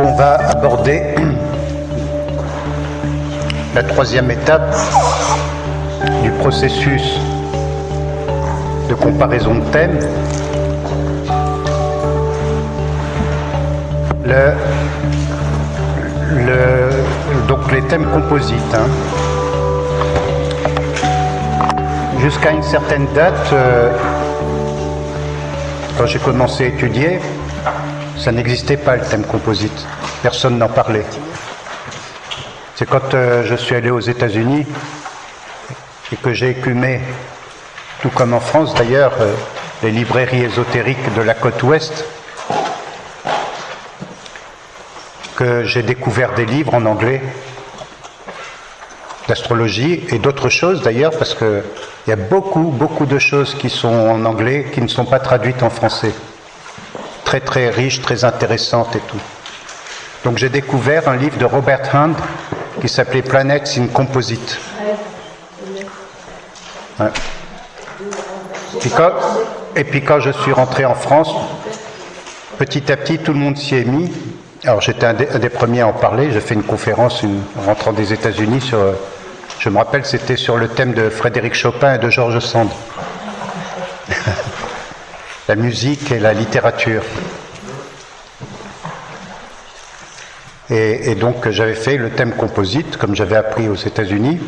on va aborder la troisième étape du processus de comparaison de thèmes. Donc les thèmes composites. Jusqu'à une certaine date, quand j'ai commencé à étudier, ça n'existait pas le thème composite. Personne n'en parlait. C'est quand je suis allé aux États-Unis et que j'ai écumé, tout comme en France d'ailleurs, les librairies ésotériques de la côte ouest, que j'ai découvert des livres en anglais d'astrologie et d'autres choses d'ailleurs, parce qu'il y a beaucoup de choses qui sont en anglais qui ne sont pas traduites en français. Très très riches, très intéressantes et tout. Donc j'ai découvert un livre de Robert Hund qui s'appelait Planets in Composite. Ouais. Et puis quand je suis rentré en France, petit à petit tout le monde s'y est mis. Alors j'étais un des premiers à en parler. J'ai fait une conférence en rentrant des États-Unis sur, je me rappelle, c'était sur le thème de Frédéric Chopin et de George Sand. La musique et la littérature. Et donc j'avais fait le thème composite, comme j'avais appris aux États-Unis.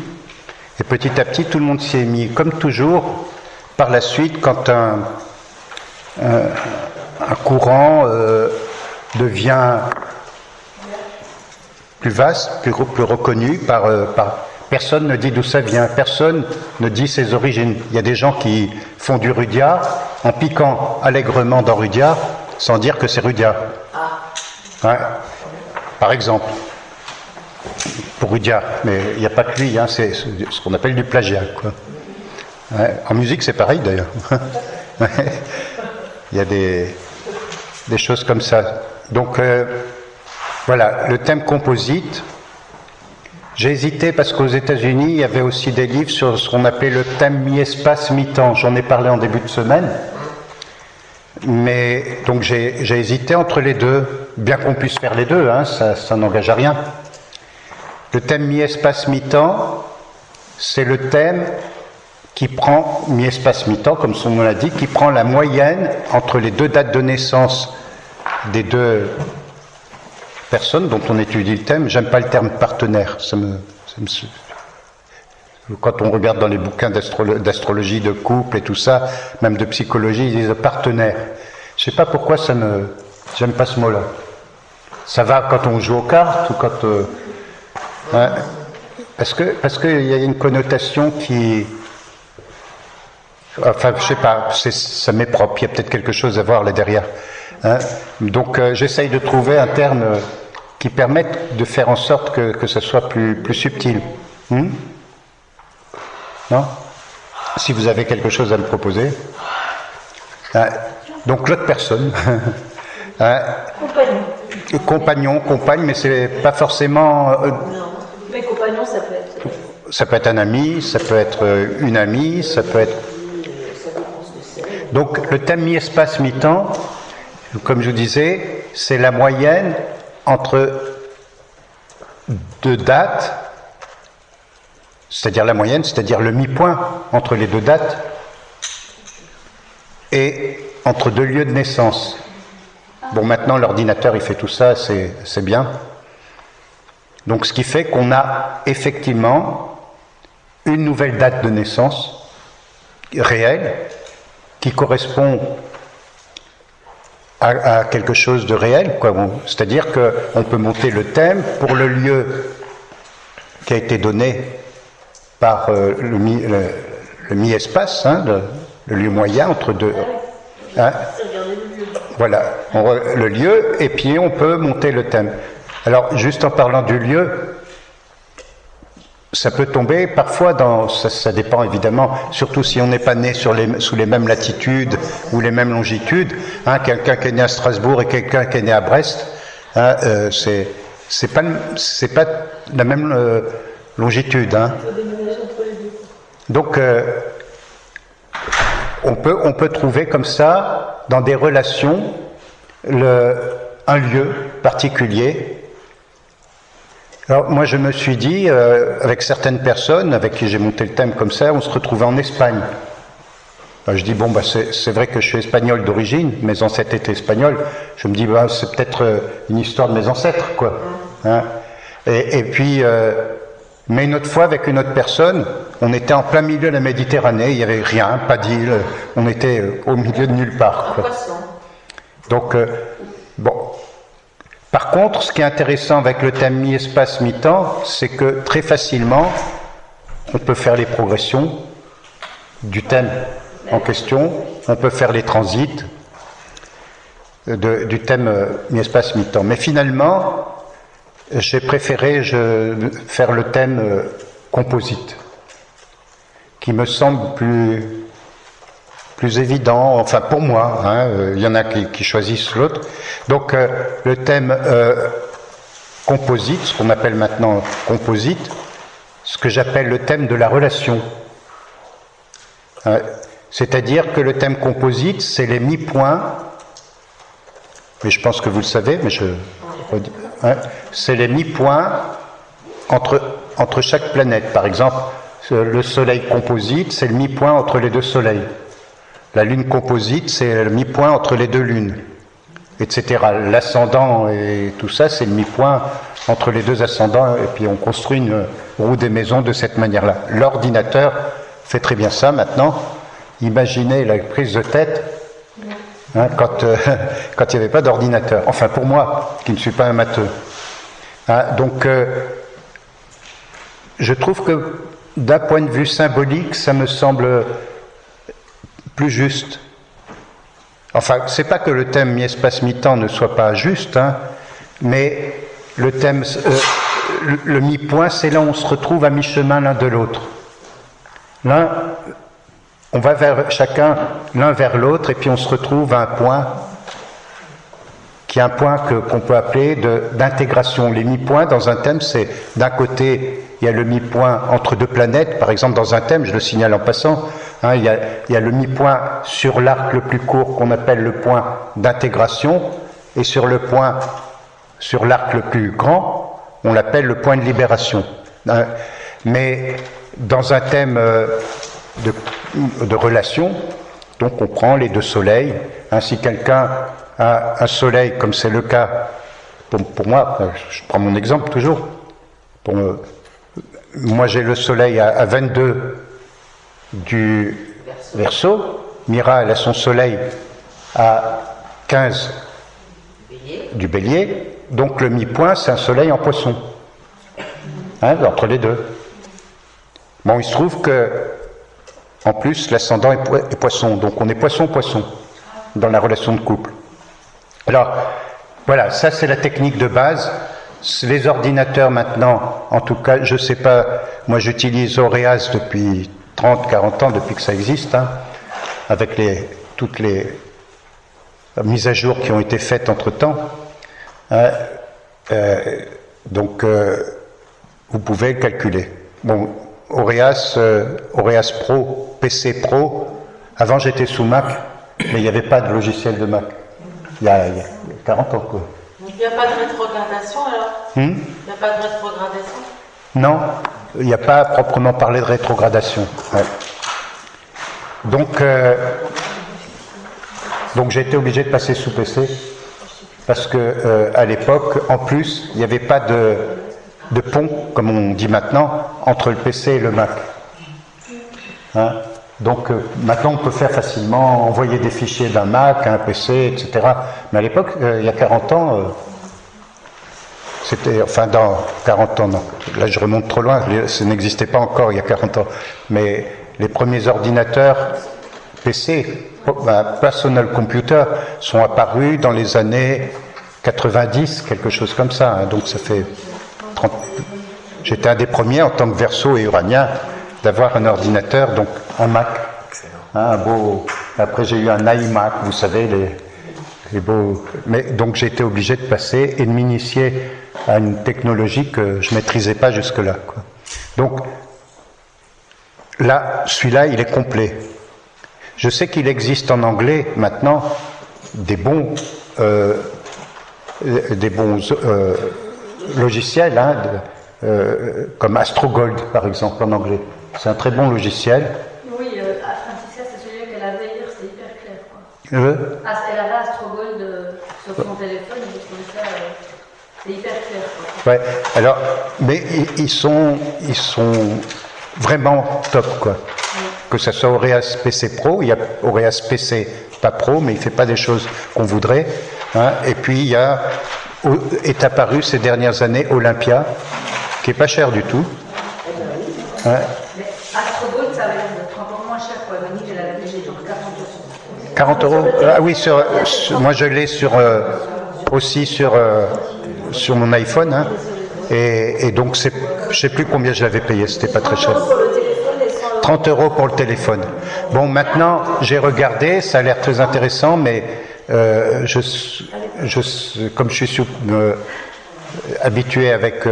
Et petit à petit, tout le monde s'y est mis. Comme toujours, par la suite, quand un courant devient plus vaste, plus reconnu, personne ne dit d'où ça vient, personne ne dit ses origines. Il y a des gens qui font du Rudyard en piquant allègrement dans Rudyard sans dire que c'est Rudyard. Ouais. Par exemple, pour Rudyard, mais il n'y a pas que lui, c'est ce qu'on appelle du plagiat, quoi. Ouais. En musique, c'est pareil d'ailleurs. Il y a des choses comme ça. Donc, voilà, le thème composite. J'ai hésité parce qu'aux États-Unis, il y avait aussi des livres sur ce qu'on appelait le thème mi-espace, mi-temps. J'en ai parlé en début de semaine. Mais donc j'ai hésité entre les deux, bien qu'on puisse faire les deux, ça n'engage à rien. Le thème mi-espace, mi-temps, c'est le thème qui prend, mi-espace, mi-temps, comme son nom l'indique, qui prend la moyenne entre les deux dates de naissance des deux personnes dont on étudie le thème. J'aime pas le terme partenaire, quand on regarde dans les bouquins d'astrologie, de couple et tout ça, même de psychologie, ils disent partenaire. Je sais pas pourquoi j'aime pas ce mot-là. Ça va quand on joue aux cartes ou quand parce que il y a une connotation qui, enfin, je sais pas, ça m'est propre. Il y a peut-être quelque chose à voir là derrière. Donc, j'essaye de trouver un terme qui permette de faire en sorte que ça soit plus subtil. Non ? Si vous avez quelque chose à me proposer. Donc l'autre personne. Compagnon, compagne, mais c'est pas forcément. Mais compagnon, ça peut être. Ça peut être un ami, ça peut être une amie, ça peut être. Donc le thème mi-espace, mi-temps, comme je vous disais, c'est la moyenne entre deux dates. C'est-à-dire la moyenne, c'est-à-dire le mi-point entre les deux dates et entre deux lieux de naissance. Bon, maintenant, l'ordinateur, il fait tout ça, c'est bien. Donc, ce qui fait qu'on a effectivement une nouvelle date de naissance réelle qui correspond à quelque chose de réel, quoi. C'est-à-dire qu'on peut monter le thème pour le lieu qui a été donné par le mi-espace, le lieu moyen entre deux. Voilà, le lieu, et puis on peut monter le thème. Alors, juste en parlant du lieu, ça peut tomber parfois ça dépend évidemment, surtout si on n'est pas né sous les mêmes latitudes ou les mêmes longitudes. Quelqu'un qui est né à Strasbourg et quelqu'un qui est né à Brest, c'est pas la même longitude. Donc, on peut trouver comme ça, dans des relations, un lieu particulier. Alors moi je me suis dit, avec certaines personnes avec qui j'ai monté le thème comme ça, on se retrouvait en Espagne. Alors, je dis bon c'est vrai que je suis espagnol d'origine, mes ancêtres étaient espagnols. Je me dis c'est peut-être une histoire de mes ancêtres quoi. Hein. Et puis mais une autre fois avec une autre personne, on était en plein milieu de la Méditerranée, il n'y avait rien, pas d'île, on était au milieu de nulle part. Quoi. Donc bon. Par contre, ce qui est intéressant avec le thème mi-espace, mi-temps, c'est que très facilement, on peut faire les progressions du thème en question, on peut faire les transits du thème mi-espace, mi-temps. Mais finalement, j'ai préféré faire le thème composite, qui me semble plus évident, enfin pour moi, hein, il y en a qui choisissent l'autre. Donc le thème composite, ce qu'on appelle maintenant composite, ce que j'appelle le thème de la relation. C'est-à-dire que le thème composite, c'est les mi-points, mais je pense que vous le savez, mais c'est les mi-points entre chaque planète. Par exemple, le Soleil composite, c'est le mi-point entre les deux soleils. La Lune composite, c'est le mi-point entre les deux lunes, etc. L'ascendant et tout ça, c'est le mi-point entre les deux ascendants, et puis on construit une roue des maisons de cette manière-là. L'ordinateur fait très bien ça maintenant. Imaginez la prise de tête hein, quand il n'y avait pas d'ordinateur. Enfin, pour moi, qui ne suis pas un matheux. Hein, donc, je trouve que d'un point de vue symbolique, ça me semble plus juste. Enfin, c'est pas que le thème mi-espace mi-temps ne soit pas juste, hein, mais le thème, le mi-point, c'est là où on se retrouve à mi-chemin l'un de l'autre. L'un, on va vers chacun l'un vers l'autre, et puis on se retrouve à un point qui est un point qu'on peut appeler d'intégration. Les mi-points dans un thème, c'est d'un côté, il y a le mi-point entre deux planètes, par exemple dans un thème, je le signale en passant, hein, il y a le mi-point sur l'arc le plus court qu'on appelle le point d'intégration, et sur l'arc le plus grand, on l'appelle le point de libération. Hein, mais dans un thème de relation, donc on prend les deux soleils, hein, si quelqu'un a un soleil, comme c'est le cas pour moi, je prends mon exemple toujours, moi j'ai le soleil à 22 du Verseau, Mira elle a son soleil à 15 du Bélier, donc le mi-point c'est un soleil en Poisson, hein, entre les deux. Bon, il se trouve que en plus l'ascendant est Poisson, donc on est Poisson-Poisson dans la relation de couple. Alors, voilà, ça c'est la technique de base. Les ordinateurs maintenant, en tout cas, je ne sais pas, moi j'utilise Aureas depuis 30-40 ans, depuis que ça existe, hein, avec toutes les mises à jour qui ont été faites entre-temps. Donc, vous pouvez le calculer. Bon, Aureas Pro, PC Pro, avant j'étais sous Mac, mais il n'y avait pas de logiciel de Mac. Il y a 40 ans, quoi. Il n'y a pas de rétrogradation alors Il n'y a pas de rétrogradation Non, il n'y a pas proprement parlé de rétrogradation. Ouais. Donc j'ai été obligé de passer sous PC parce que à l'époque, en plus, il n'y avait pas de pont, comme on dit maintenant, entre le PC et le Mac. Hein? Donc maintenant on peut faire facilement envoyer des fichiers d'un Mac à un PC, etc. Mais à l'époque, il y a 40 ans, c'était, enfin dans 40 ans, non, là je remonte trop loin, ça n'existait pas encore il y a 40 ans, mais les premiers ordinateurs PC, personal computer, sont apparus dans les années 90, quelque chose comme ça, hein, donc ça fait 30... J'étais un des premiers en tant que Verseau et Uranien d'avoir un ordinateur, donc un Mac, hein, un beau. Après j'ai eu un iMac, vous savez, les beaux. Mais donc j'ai été obligé de passer et de m'initier à une technologie que je maîtrisais pas jusque-là, quoi. Donc là, celui-là, il est complet. Je sais qu'il existe en anglais maintenant des bons des bons logiciels, hein, comme Astrogold par exemple en anglais. C'est un très bon logiciel. Oui, Francisca, c'est celui qu'elle avait hier, c'est hyper clair. Quoi. Elle avait Astrogold sur son téléphone et je trouvais ça c'est hyper clair. Quoi. Ouais, alors, mais ils sont vraiment top, quoi. Oui. Que ce soit Aureas PC Pro, il y a Aureas PC pas Pro, mais il ne fait pas des choses qu'on voudrait. Hein. Et puis est apparu ces dernières années Olympia, qui n'est pas cher du tout. Hein. Mais Astrogold, ça avait l'air d'être encore moins cher, quoi. Monique, elle avait payé genre 40 €. 40 €. Ah oui, moi je l'ai aussi sur mon iPhone. Hein. Et donc, je ne sais plus combien je l'avais payé, c'était pas très cher. 30 € pour le téléphone. Bon, maintenant, j'ai regardé, ça a l'air très intéressant, mais comme je suis habitué avec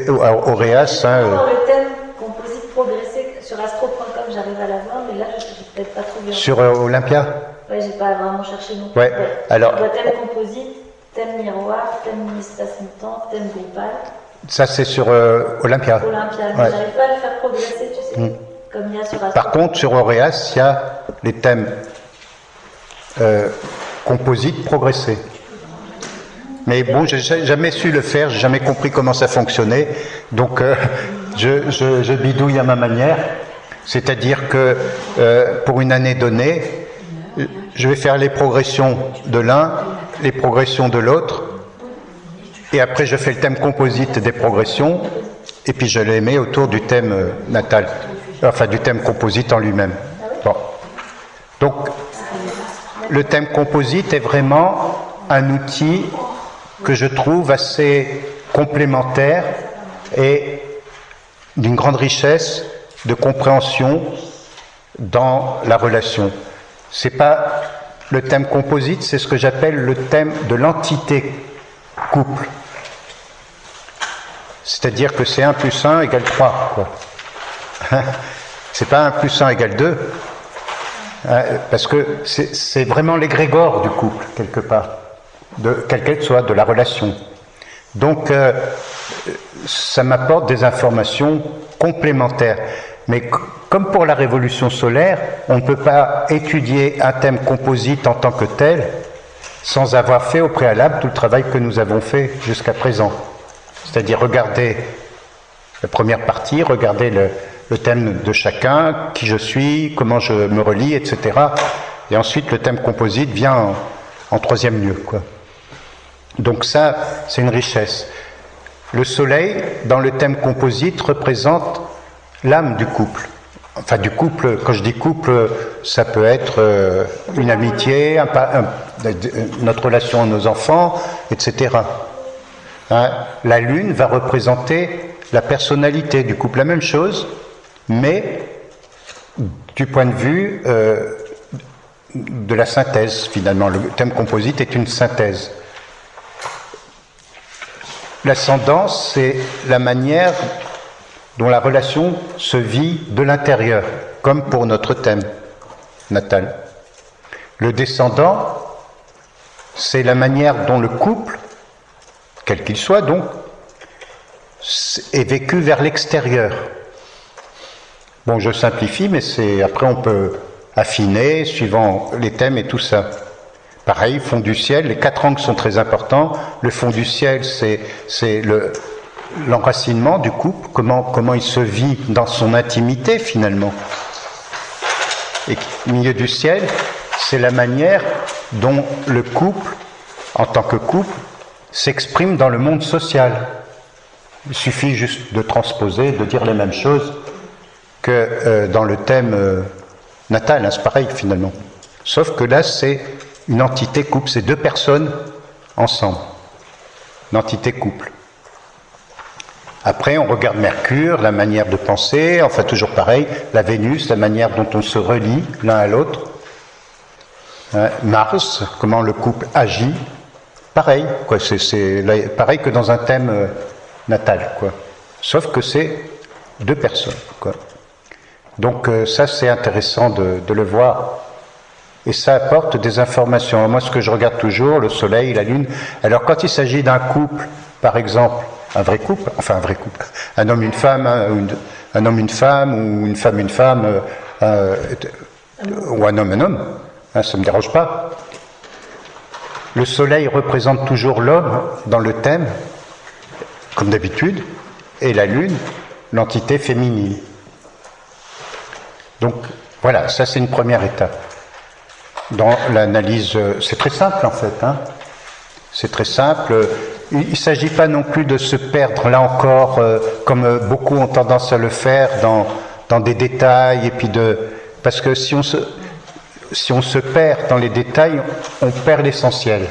Aureas. Le thème composite progressé sur astro.com, j'arrive à l'avoir, mais là, je n'ai peut-être pas trouvé. Sur Olympia? Oui, j'ai pas vraiment cherché non plus. Ouais. Alors, thème composite, thème miroir, thème espace mutant, thème groupal. Ça, c'est sur Olympia. Olympia, mais j'arrive pas à le faire progresser, tu sais, comme il y a sur Astro. Par contre, sur Aureas, il y a les thèmes composites progressés. Mais bon, j'ai jamais su le faire, j'ai jamais compris comment ça fonctionnait, donc je bidouille à ma manière. C'est-à-dire que pour une année donnée, je vais faire les progressions de l'un, les progressions de l'autre, et après je fais le thème composite des progressions, et puis je les mets autour du thème natal, enfin du thème composite en lui-même. Bon. Donc, le thème composite est vraiment un outil que je trouve assez complémentaire et d'une grande richesse de compréhension dans la relation. C'est pas le thème composite, c'est ce que j'appelle le thème de l'entité couple. C'est-à-dire que c'est 1 + 1 = 3, quoi. C'est pas 1 + 1 = 2, parce que c'est vraiment l'égrégore du couple, quelque part, quelle qu'elle soit, de la relation. Donc, ça m'apporte des informations complémentaires. Mais comme pour la révolution solaire, on ne peut pas étudier un thème composite en tant que tel sans avoir fait au préalable tout le travail que nous avons fait jusqu'à présent. C'est-à-dire regarder la première partie, regarder le thème de chacun, qui je suis, comment je me relie, etc. Et ensuite, le thème composite vient en troisième lieu, quoi. Donc ça, c'est une richesse. Le soleil, dans le thème composite, représente l'âme du couple. Enfin, du couple, quand je dis couple, ça peut être une amitié, notre relation à nos enfants, etc. Hein, la lune va représenter la personnalité du couple, la même chose, mais du point de vue de la synthèse, finalement. Le thème composite est une synthèse. L'ascendant, c'est la manière dont la relation se vit de l'intérieur, comme pour notre thème natal. Le descendant, c'est la manière dont le couple, quel qu'il soit donc, est vécu vers l'extérieur. Bon, je simplifie, mais après on peut affiner suivant les thèmes et tout ça. Pareil, fond du ciel, les 4 angles sont très importants. Le fond du ciel, c'est l'enracinement du couple, comment il se vit dans son intimité finalement. Et au milieu du ciel, c'est la manière dont le couple, en tant que couple, s'exprime dans le monde social. Il suffit juste de transposer, de dire les mêmes choses que dans le thème natal, hein, c'est pareil finalement. Sauf que là, c'est une entité couple, c'est 2 personnes ensemble. Une entité couple. Après, on regarde Mercure, la manière de penser, enfin toujours pareil, la Vénus, la manière dont on se relie l'un à l'autre. Mars, comment le couple agit. Pareil, quoi, c'est pareil que dans un thème natal, quoi. Sauf que c'est 2 personnes, quoi. Donc ça, c'est intéressant de le voir et ça apporte des informations. Moi, ce que je regarde toujours, le soleil, la lune. Alors, quand il s'agit d'un couple, par exemple, un vrai couple, un homme, une femme, un homme, une femme, ou une femme, ou un homme, ça ne me dérange pas. Le soleil représente toujours l'homme dans le thème, comme d'habitude, et la lune, l'entité féminine. Donc, voilà, ça c'est une première étape. Dans l'analyse, c'est très simple en fait, c'est très simple. Il ne s'agit pas non plus de se perdre, là encore, comme beaucoup ont tendance à le faire, dans des détails, et puis parce que si on se perd dans les détails, on perd l'essentiel.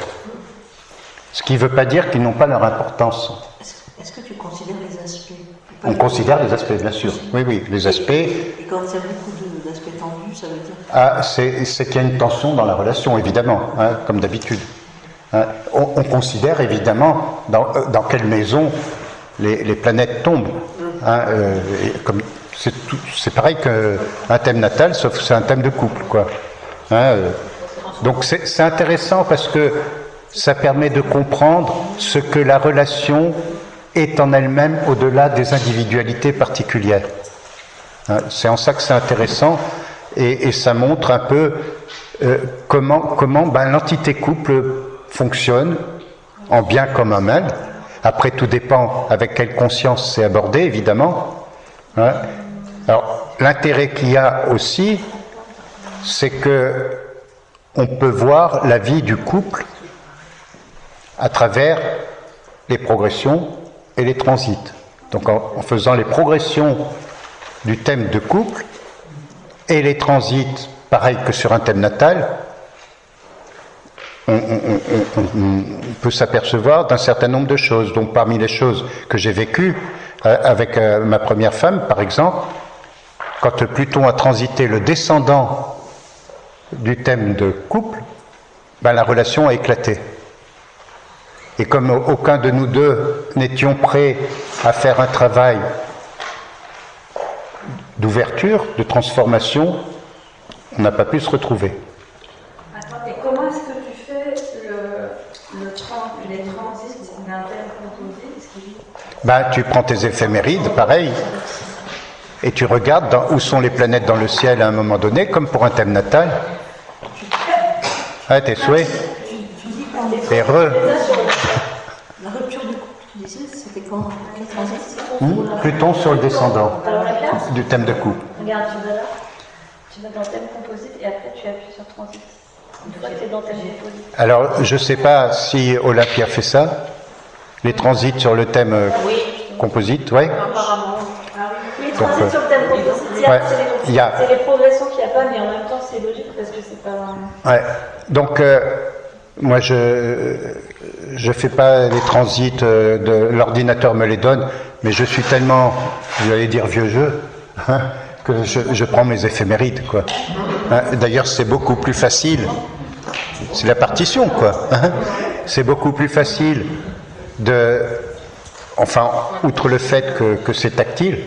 Ce qui ne veut pas dire qu'ils n'ont pas leur importance. Est-ce que tu considères les aspects? On considère les aspects, bien sûr. Oui, les aspects. Et quand il y a beaucoup d'aspects tendus, ça veut dire? C'est qu'il y a une tension dans la relation, évidemment, comme d'habitude. On considère évidemment dans quelle maison les planètes tombent. C'est pareil qu'un thème natal, sauf que c'est un thème de couple, quoi. Donc c'est intéressant parce que ça permet de comprendre ce que la relation est en elle-même au-delà des individualités particulières. C'est en ça que c'est intéressant et ça montre un peu comment l'entité couple fonctionne, en bien comme en mal. Après, tout dépend avec quelle conscience c'est abordé, évidemment. Alors, l'intérêt qu'il y a aussi, c'est que on peut voir la vie du couple à travers les progressions et les transits. Donc, en faisant les progressions du thème de couple et les transits, pareil que sur un thème natal, on peut s'apercevoir d'un certain nombre de choses. Donc parmi les choses que j'ai vécues avec ma première femme, par exemple, quand Pluton a transité le descendant du thème de couple, la relation a éclaté. Et comme aucun de nous deux n'étions prêts à faire un travail d'ouverture, de transformation, on n'a pas pu se retrouver. Et comment est-ce que tu fais les transits d'un thème composite? Tu prends tes éphémérides, pareil, et tu regardes où sont les planètes dans le ciel à un moment donné, comme pour un thème natal. Tes souhaits. T'es heureux. La rupture du couple, tu disais, c'était quand? Quel transit? Pluton sur le descendant du thème de couple. Regarde, tu vas dans thème composite et après tu appuies sur transit. Une fois que tu es dans thème composite. Alors, je ne sais pas si Olympia fait ça, les transits sur le thème composite, oui. Apparemment. Oui, transit sur le thème composite, c'est les progressions qu'il n'y a pas, mais en même temps c'est logique parce que c'est pas... Ouais. Donc, moi je fais pas les transits, l'ordinateur me les donne, mais je suis tellement, j'allais dire vieux jeu, que je prends mes éphémérides, quoi. D'ailleurs, c'est beaucoup plus facile. C'est la partition, quoi. C'est beaucoup plus facile enfin, outre le fait que c'est tactile,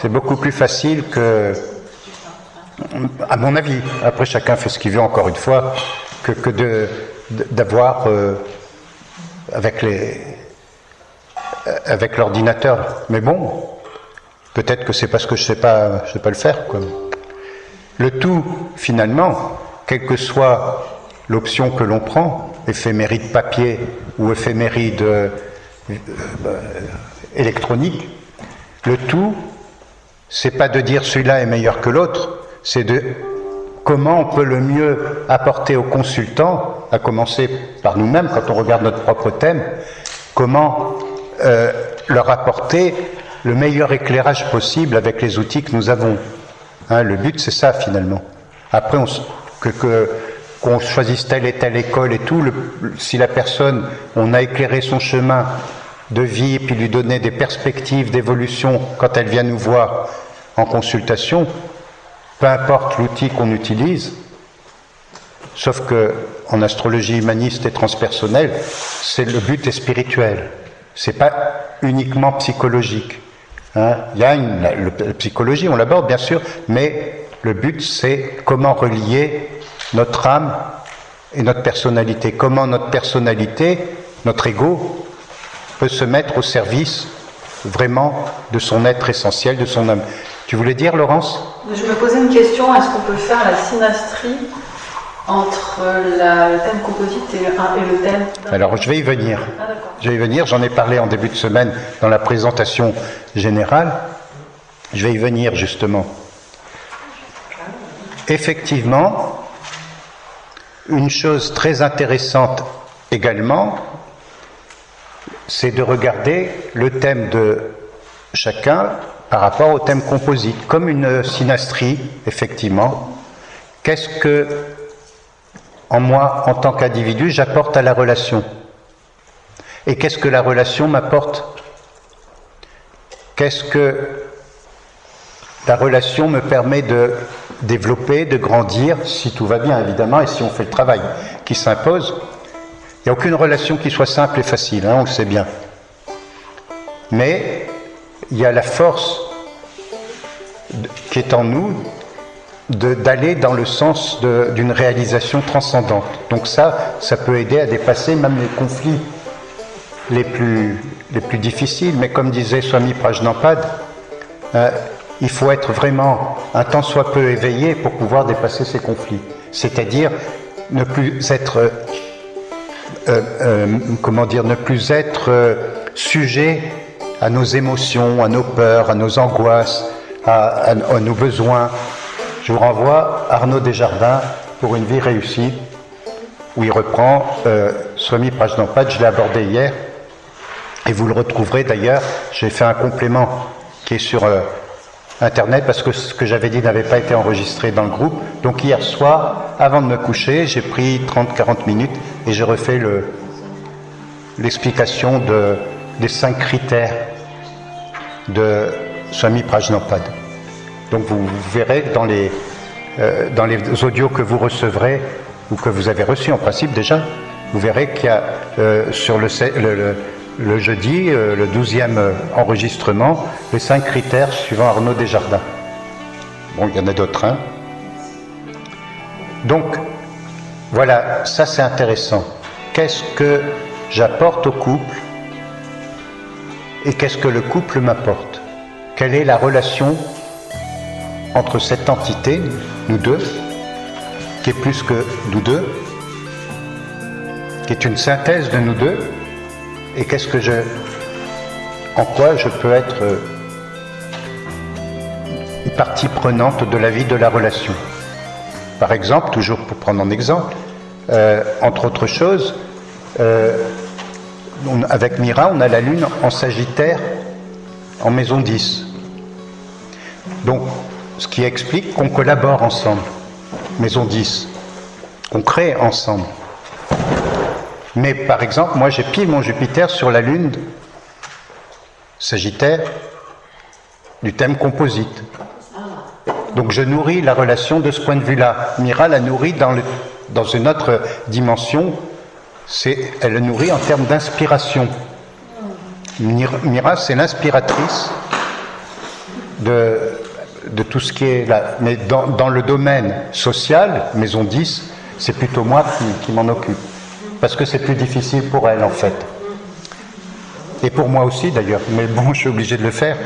c'est beaucoup plus facile que, à mon avis, après chacun fait ce qu'il veut, encore une fois, que d'avoir avec l'ordinateur. Mais bon, peut-être que c'est parce que je sais pas le faire, quoi. Le tout, finalement, quelle que soit l'option que l'on prend, éphéméride papier ou éphéméride électronique, le tout, c'est pas de dire celui-là est meilleur que l'autre, c'est de comment on peut le mieux apporter aux consultants, à commencer par nous-mêmes quand on regarde notre propre thème, comment leur apporter le meilleur éclairage possible avec les outils que nous avons. Le but, c'est ça, finalement. Après, qu'on choisisse telle et telle école et tout, si la personne, on a éclairé son chemin de vie, puis lui donner des perspectives d'évolution quand elle vient nous voir en consultation, peu importe l'outil qu'on utilise, sauf que en astrologie humaniste et transpersonnelle, le but est spirituel. C'est pas uniquement psychologique. Il y a la psychologie, on l'aborde bien sûr, mais le but c'est comment relier notre âme et notre personnalité. Comment notre personnalité, notre ego, peut se mettre au service vraiment de son être essentiel, de son âme. Tu voulais dire, Laurence ? Je me posais une question, est-ce qu'on peut faire la synastrie entre le thème composite et le thème... Alors, je vais y venir. Ah, d'accord. Je vais y venir, j'en ai parlé en début de semaine dans la présentation générale. Je vais y venir, justement. Effectivement, une chose très intéressante également, c'est de regarder le thème de chacun par rapport au thème composite, comme une synastrie, effectivement. Qu'est-ce que, en moi, en tant qu'individu, j'apporte à la relation ? Et qu'est-ce que la relation m'apporte ? Qu'est-ce que la relation me permet de développer, de grandir, si tout va bien, évidemment, et si on fait le travail qui s'impose ? Il n'y a aucune relation qui soit simple et facile, on le sait bien. Mais il y a la force qui est en nous d'aller dans le sens d'une réalisation transcendante. Donc ça peut aider à dépasser même les conflits les plus difficiles. Mais comme disait Swami Prajnapada, il faut être vraiment un tant soit peu éveillé pour pouvoir dépasser ces conflits. C'est-à-dire ne plus être ne plus être sujet à nos émotions, à nos peurs, à nos angoisses, à nos besoins. Je vous renvoie à Arnaud Desjardins pour une vie réussie, où il reprend Swami Prajnapada, je l'ai abordé hier, et vous le retrouverez d'ailleurs, j'ai fait un complément qui est sur Internet, parce que ce que j'avais dit n'avait pas été enregistré dans le groupe. Donc hier soir, avant de me coucher, j'ai pris 30-40 minutes et j'ai refait l'explication des 5 critères de Swami Prajnapada. Donc vous verrez dans les audios que vous recevrez, ou que vous avez reçus en principe déjà, vous verrez qu'il y a sur le jeudi, le 12e enregistrement, les 5 critères suivant Arnaud Desjardins. Bon, il y en a d'autres, hein. Donc, voilà, ça c'est intéressant. Qu'est-ce que j'apporte au couple et qu'est-ce que le couple m'apporte ? Quelle est la relation entre cette entité, nous deux, qui est plus que nous deux, qui est une synthèse de nous deux, et en quoi je peux être une partie prenante de la vie de la relation. Par exemple, toujours pour prendre un exemple, entre autres choses, avec Mira, on a la Lune en Sagittaire, en maison 10. Donc, ce qui explique qu'on collabore ensemble, maison 10, qu'on crée ensemble. Mais par exemple, moi j'ai pile mon Jupiter sur la Lune Sagittaire du thème composite. Donc je nourris la relation de ce point de vue-là. Mira la nourrit dans une autre dimension, elle le nourrit en termes d'inspiration. Mira, c'est l'inspiratrice de tout ce qui est là. Mais dans le domaine social, maison 10, c'est plutôt moi qui m'en occupe. Parce que c'est plus difficile pour elle, en fait. Et pour moi aussi, d'ailleurs. Mais bon, je suis obligé de le faire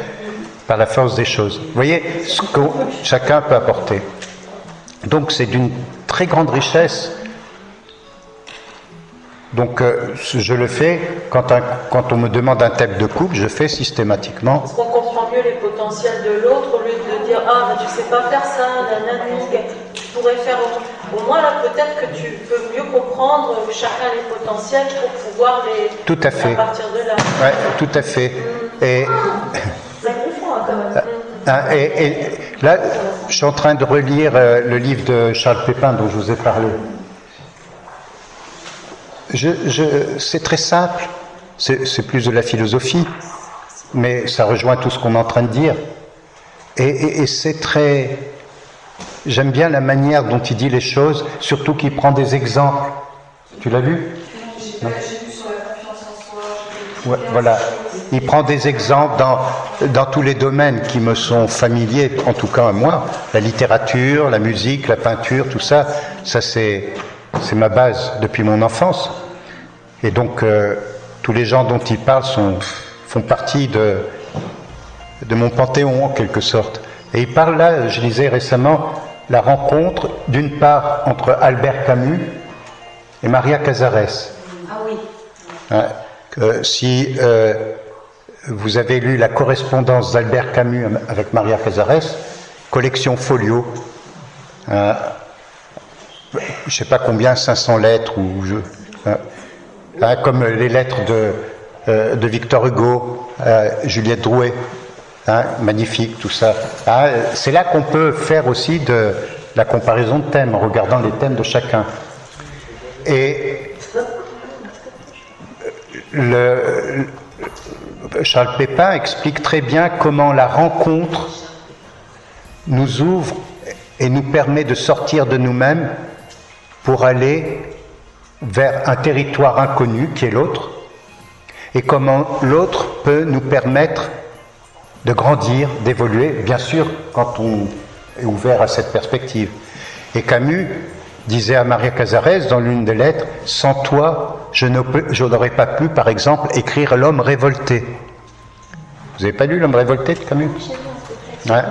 par la force des choses. Vous voyez ce que chacun peut apporter. Donc, c'est d'une très grande richesse. Donc, je le fais, quand on me demande un thème de couple, je fais systématiquement. Parce qu'on comprend mieux les potentiels de l'autre, au lieu de dire « Ah, mais tu sais pas faire ça, nanani, tu pourrais faire autre chose ». Au moins, là, peut-être que tu peux mieux comprendre chacun les potentiels pour pouvoir les... Tout à fait. À partir de là. Oui, tout à fait. Et... Ça confond, quand même. Et là, je suis en train de relire le livre de Charles Pépin dont je vous ai parlé. C'est très simple, c'est plus de la philosophie, mais ça rejoint tout ce qu'on est en train de dire. Et c'est très... J'aime bien la manière dont il dit les choses, surtout qu'il prend des exemples. Tu l'as lu ? J'ai lu sur la confiance en soi, Ouais, voilà. Il prend des exemples dans tous les domaines qui me sont familiers, en tout cas à moi. La littérature, la musique, la peinture, tout ça, c'est ma base depuis mon enfance. Et donc, tous les gens dont il parle font partie de mon panthéon, en quelque sorte. Et il parle là, je lisais récemment, la rencontre, d'une part, entre Albert Camus et Maria Casares. Ah oui. Si vous avez lu la correspondance d'Albert Camus avec Maria Casares, collection folio, je ne sais pas combien, 500 lettres, comme les lettres de Victor Hugo, Juliette Drouet, magnifique tout ça. C'est là qu'on peut faire aussi de la comparaison de thèmes, en regardant les thèmes de chacun. Et Charles Pépin explique très bien comment la rencontre nous ouvre et nous permet de sortir de nous-mêmes pour aller vers un territoire inconnu qui est l'autre, et comment l'autre peut nous permettre de grandir, d'évoluer, bien sûr quand on est ouvert à cette perspective. Et Camus disait à Maria Casares dans l'une des lettres, « Sans toi, je n'aurais pas pu, par exemple, écrire L'homme révolté ». Vous n'avez pas lu L'homme révolté de Camus ? Ouais.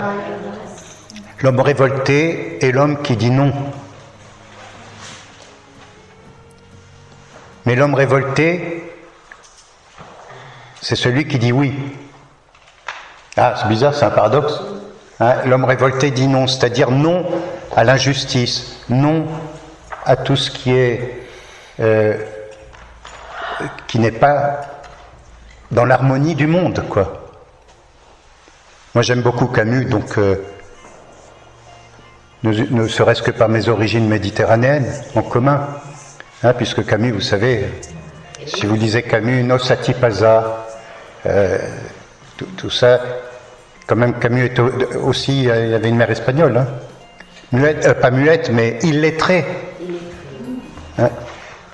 L'homme révolté est l'homme qui dit non. Mais l'homme révolté, c'est celui qui dit oui. Ah, c'est bizarre, c'est un paradoxe. L'homme révolté dit non, c'est-à-dire non à l'injustice, non à tout ce qui n'est pas dans l'harmonie du monde, quoi. Moi, j'aime beaucoup Camus, donc ne serait-ce que par mes origines méditerranéennes en commun, puisque Camus, vous savez, si vous lisez Camus, Nos Atipasa, tout ça, quand même Camus était aussi, il avait une mère espagnole, muette, pas muette, mais illettrée.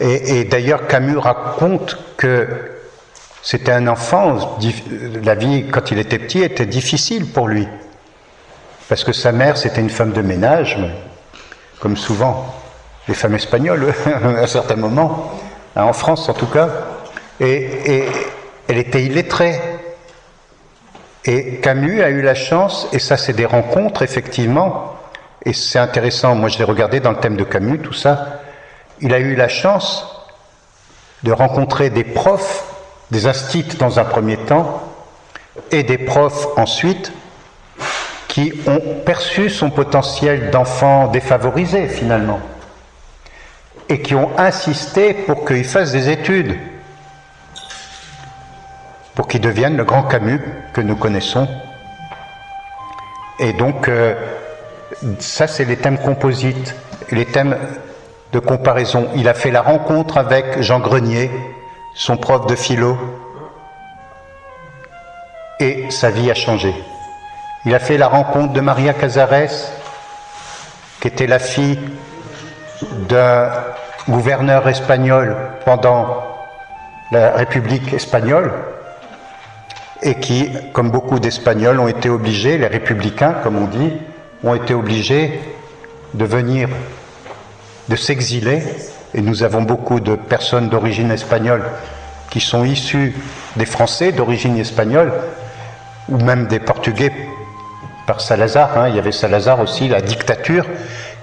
Et d'ailleurs, Camus raconte que c'était un enfant, la vie, quand il était petit, était difficile pour lui. Parce que sa mère, c'était une femme de ménage, comme souvent les femmes espagnoles, à un certain moment, en France en tout cas, et elle était illettrée. Et Camus a eu la chance, et ça c'est des rencontres effectivement, et c'est intéressant, moi je l'ai regardé dans le thème de Camus, tout ça, il a eu la chance de rencontrer des profs, des instits dans un premier temps, et des profs ensuite, qui ont perçu son potentiel d'enfant défavorisé finalement, et qui ont insisté pour qu'il fasse des études, pour qu'il devienne le grand Camus que nous connaissons. Et donc, ça c'est les thèmes composites, les thèmes de comparaison. Il a fait la rencontre avec Jean Grenier, son prof de philo, et sa vie a changé. Il a fait la rencontre de Maria Casares, qui était la fille d'un gouverneur espagnol pendant la République espagnole, et qui, comme beaucoup d'Espagnols, ont été obligés, les républicains, comme on dit, ont été obligés de s'exiler, et nous avons beaucoup de personnes d'origine espagnole qui sont issues des Français d'origine espagnole, ou même des Portugais par Salazar, il y avait Salazar aussi, la dictature,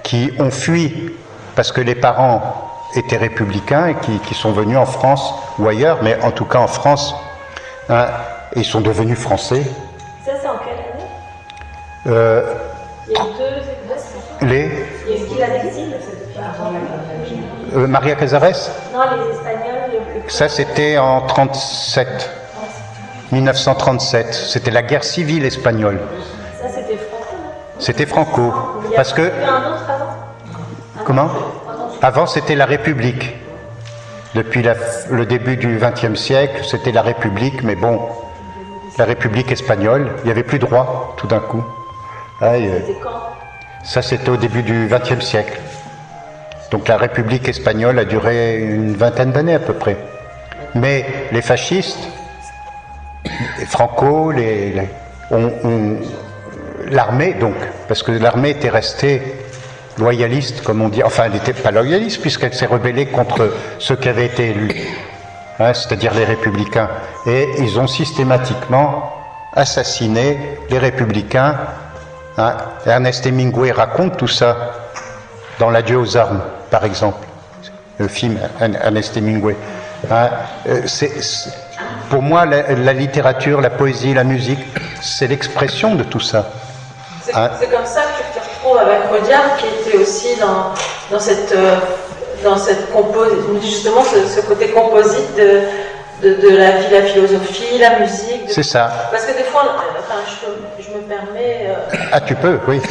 qui ont fui parce que les parents étaient républicains et qui sont venus en France ou ailleurs, mais en tout cas en France, et ils sont devenus français. Ça, c'est en quelle année Il y a deux exemples. Est-ce qu'il a l'exil Maria Casares? Non, les Espagnols. Ça, c'était en 1937. C'était la guerre civile espagnole. Ça, c'était Franco. C'était Franco. Parce que. Il y a un autre avant. Comment? Avant, c'était la République. Depuis le début du XXe siècle, c'était la République, mais bon, la République espagnole, il n'y avait plus droit, tout d'un coup. C'était quand? Ça, c'était au début du XXe siècle. Donc la République espagnole a duré une vingtaine d'années à peu près. Mais les fascistes Franco, l'armée donc, parce que l'armée était restée loyaliste, comme on dit, enfin elle n'était pas loyaliste puisqu'elle s'est rebellée contre ceux qui avaient été élus, hein, c'est-à-dire les républicains, et ils ont systématiquement assassiné les républicains. Hein. Ernest Hemingway raconte tout ça dans L'Adieu aux armes, par exemple, le film Ernest Hemingway. Hein. Pour moi, la littérature, la poésie, la musique, c'est l'expression de tout ça. C'est comme ça que tu te retrouves avec Rodiard, qui était aussi dans cette justement ce côté composite de la vie, la philosophie, la musique. C'est ça. Parce que des fois, je me permets. Tu peux, oui.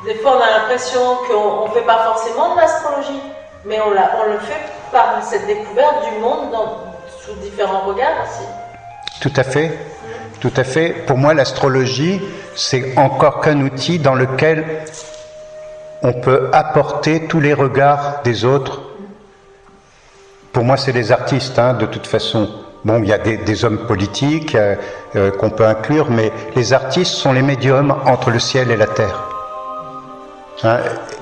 Des fois, on a l'impression qu'on ne fait pas forcément de l'astrologie, mais on le fait par cette découverte du monde sous différents regards aussi. Tout à fait. Tout à fait. Pour moi, l'astrologie, c'est encore qu'un outil dans lequel on peut apporter tous les regards des autres. Pour moi, c'est les artistes, hein, de toute façon. Bon, il y a des hommes politiques qu'on peut inclure, mais les artistes sont les médiums entre le ciel et la terre. Hein,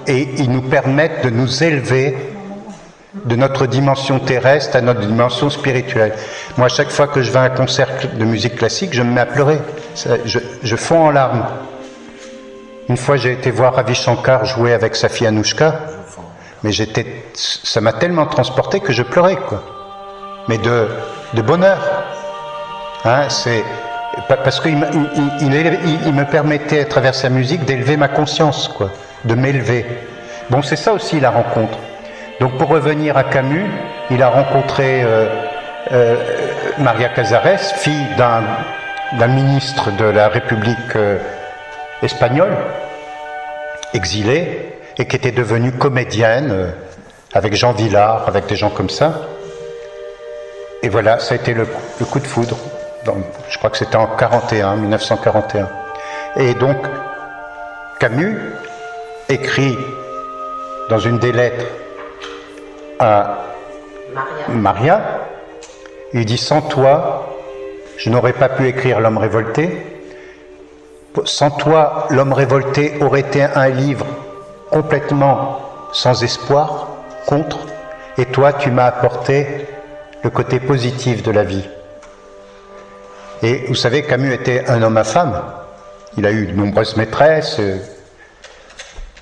et ils nous permettent de nous élever de notre dimension terrestre à notre dimension spirituelle. Moi, à chaque fois que je vais à un concert de musique classique, je me mets à pleurer. Je fonds en larmes. Une fois, j'ai été voir Ravi Shankar jouer avec sa fille Anouchka, mais ça m'a tellement transporté que je pleurais, quoi. Mais de bonheur. Hein, parce qu'il me permettait, à travers sa musique, d'élever ma conscience, quoi, de m'élever. Bon, c'est ça aussi la rencontre. Donc pour revenir à Camus, il a rencontré Maria Casares, fille d'un ministre de la République espagnole, exilée, et qui était devenue comédienne avec Jean Vilar, avec des gens comme ça. Et voilà, ça a été le coup de foudre. Je crois que c'était en 1941. Et donc, Camus écrit dans une des lettres à Maria, il dit: sans toi, je n'aurais pas pu écrire L'homme révolté. Sans toi, L'homme révolté aurait été un livre complètement sans espoir, contre, et toi, tu m'as apporté le côté positif de la vie. Et vous savez, Camus était un homme à femme. Il a eu de nombreuses maîtresses,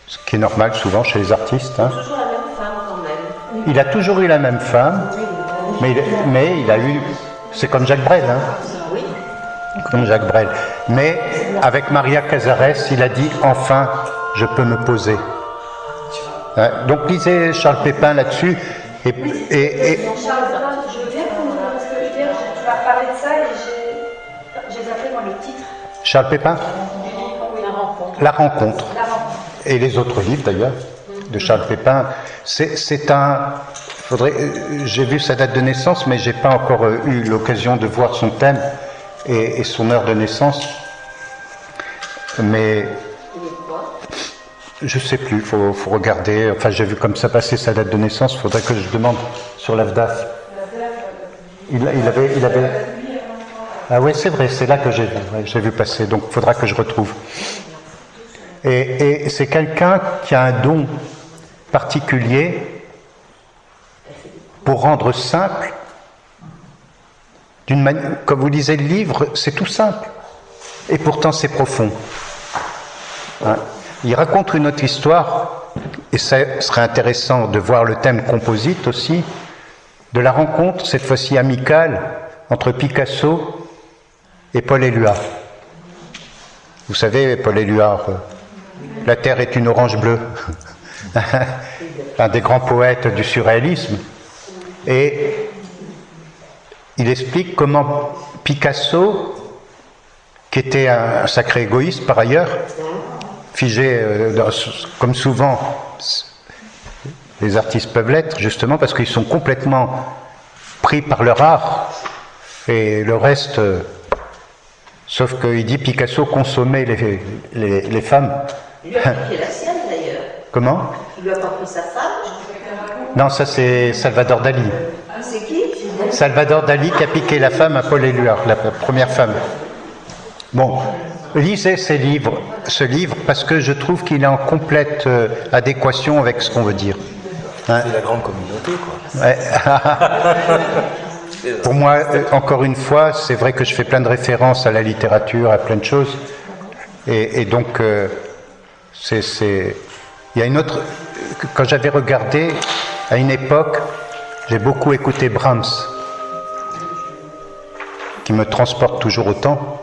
ce qui est normal souvent chez les artistes. Hein. Toujours la même femme quand même. Il a toujours eu la même femme, mais il a eu... C'est comme Jacques Brel, hein. Oui. Comme Jacques Brel. Mais avec Maria Casares, il a dit « Enfin, je peux me poser ». Hein, donc lisez Charles Pépin là-dessus. Charles, je veux bien parce que je veux dire, tu m'as parlé de ça et j'ai zappé moi le titre. Charles Pépin ? Oui, La rencontre. Et les autres livres d'ailleurs de Charles Pépin. C'est un... j'ai vu sa date de naissance, mais j'ai pas encore eu l'occasion de voir son thème et son heure de naissance. Mais je sais plus, faut regarder. Enfin, j'ai vu comme ça passer sa date de naissance. Il faudrait que je demande sur l'AFDAF. Il avait. Ah ouais, c'est vrai, c'est là que j'ai vu passer. Donc, il faudra que je retrouve. Et c'est quelqu'un qui a un don particulier pour rendre simple, comme vous lisez le livre, c'est tout simple, et pourtant c'est profond. Hein. Il raconte une autre histoire, et ça serait intéressant de voir le thème composite aussi, de la rencontre, cette fois-ci amicale, entre Picasso et Paul Éluard. Vous savez, Paul Éluard, la terre est une orange bleue, un des grands poètes du surréalisme. Et il explique comment Picasso, qui était un sacré égoïste par ailleurs, figé, comme souvent les artistes peuvent l'être, justement parce qu'ils sont complètement pris par leur art, et le reste, sauf qu'il dit Picasso consommait les femmes. Il lui a pris la sienne d'ailleurs. Comment ? Il lui a pas pris sa femme. Non, ça c'est Salvador Dali. C'est qui ? Salvador Dali qui a piqué la femme à Paul Éluard, la première femme. Bon, lisez ce livre, parce que je trouve qu'il est en complète adéquation avec ce qu'on veut dire. Hein? C'est la grande communauté, quoi. Ouais. Pour moi, encore une fois, c'est vrai que je fais plein de références à la littérature, à plein de choses. Et donc, il y a une autre... Quand j'avais regardé, à une époque, j'ai beaucoup écouté Brahms, qui me transporte toujours autant.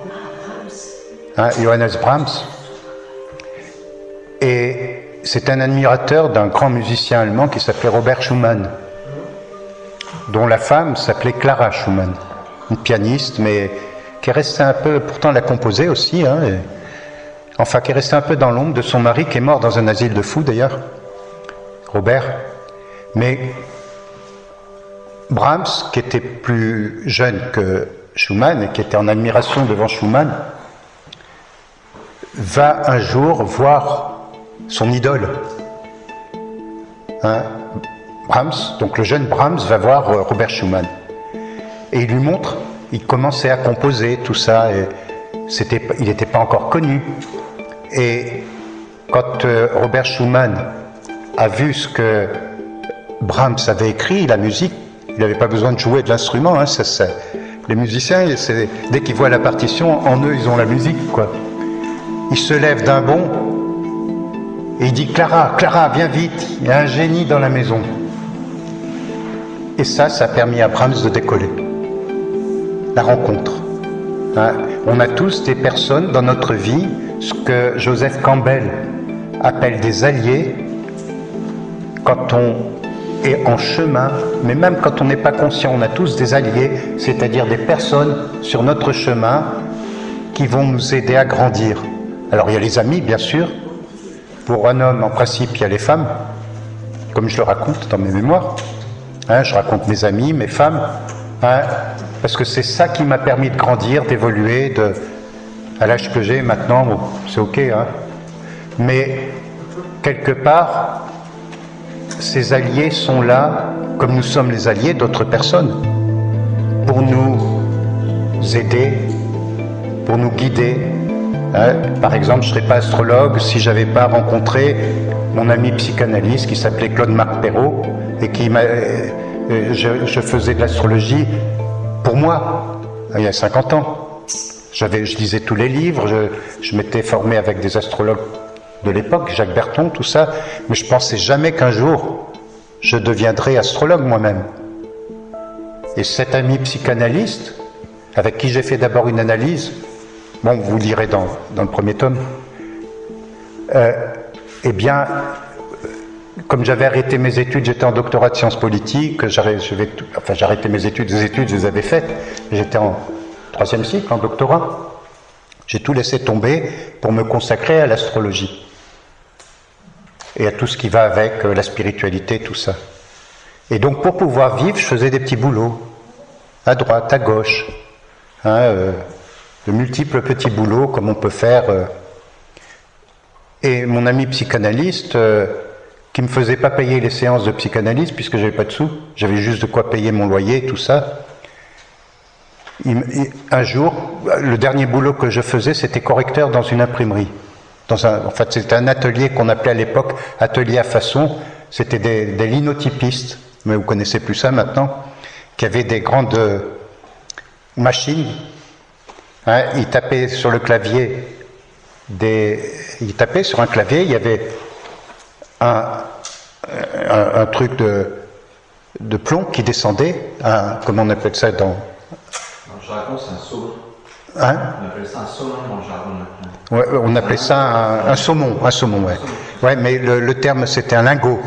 Hein, Johannes Brahms. Et c'est un admirateur d'un grand musicien allemand qui s'appelait Robert Schumann, dont la femme s'appelait Clara Schumann, une pianiste, mais qui est restée un peu, pourtant elle a composé aussi, hein, enfin qui est restée un peu dans l'ombre de son mari, qui est mort dans un asile de fous d'ailleurs, Robert. Mais Brahms, qui était plus jeune que Schumann et qui était en admiration devant Schumann, va un jour voir son idole. Hein, Brahms, donc le jeune Brahms va voir Robert Schumann. Et il lui montre, il commençait à composer tout ça, et il n'était pas encore connu. Et quand Robert Schumann a vu ce que Brahms avait écrit, la musique, il n'avait pas besoin de jouer de l'instrument, hein, les musiciens, dès qu'ils voient la partition, en eux, ils ont la musique, quoi. Il se lève d'un bond et il dit « Clara, viens vite, il y a un génie dans la maison ». Et ça a permis à Brahms de décoller. La rencontre. Hein, on a tous des personnes dans notre vie, ce que Joseph Campbell appelle des alliés, quand on est en chemin, mais même quand on n'est pas conscient, on a tous des alliés, c'est-à-dire des personnes sur notre chemin qui vont nous aider à grandir. Alors il y a les amis, bien sûr. Pour un homme, en principe, il y a les femmes, comme je le raconte dans mes mémoires. Hein, je raconte mes amis, mes femmes, hein, parce que c'est ça qui m'a permis de grandir, d'évoluer, à l'âge que j'ai maintenant, bon, c'est ok, hein. Mais quelque part, ces alliés sont là, comme nous sommes les alliés d'autres personnes, pour nous aider, pour nous guider. Hein, par exemple, je ne serais pas astrologue si je n'avais pas rencontré mon ami psychanalyste qui s'appelait Claude-Marc Perrault et qui je faisais de l'astrologie pour moi, il y a 50 ans. Je lisais tous les livres, je m'étais formé avec des astrologues de l'époque, Jacques Berton, tout ça, mais je ne pensais jamais qu'un jour je deviendrais astrologue moi-même. Et cet ami psychanalyste, avec qui j'ai fait d'abord une analyse, bon, vous lirez dans le premier tome, eh bien, comme j'avais arrêté mes études, j'étais en doctorat de sciences politiques, j'ai arrêté mes études, je les avais faites, j'étais en 3e cycle, en doctorat, j'ai tout laissé tomber pour me consacrer à l'astrologie et à tout ce qui va avec la spiritualité, tout ça. Et donc pour pouvoir vivre, je faisais des petits boulots, à droite, à gauche, hein, de multiples petits boulots comme on peut faire. Et mon ami psychanalyste, qui me faisait pas payer les séances de psychanalyse puisque j'avais pas de sous, j'avais juste de quoi payer mon loyer, tout ça. Un jour, le dernier boulot que je faisais, c'était correcteur dans une imprimerie. En fait, c'était un atelier qu'on appelait à l'époque atelier à façon. C'était des linotypistes, mais vous connaissez plus ça maintenant, qui avaient des grandes machines. Hein, ils tapaient sur le clavier, ils tapaient sur un clavier, il y avait un truc de plomb qui descendait, comment on appelle ça dans le jargon, c'est un saumon. Hein? On appelle ça un saumon dans le jargon. Ouais, on appelait ça un saumon, ouais. Ouais, mais le terme c'était un lingot.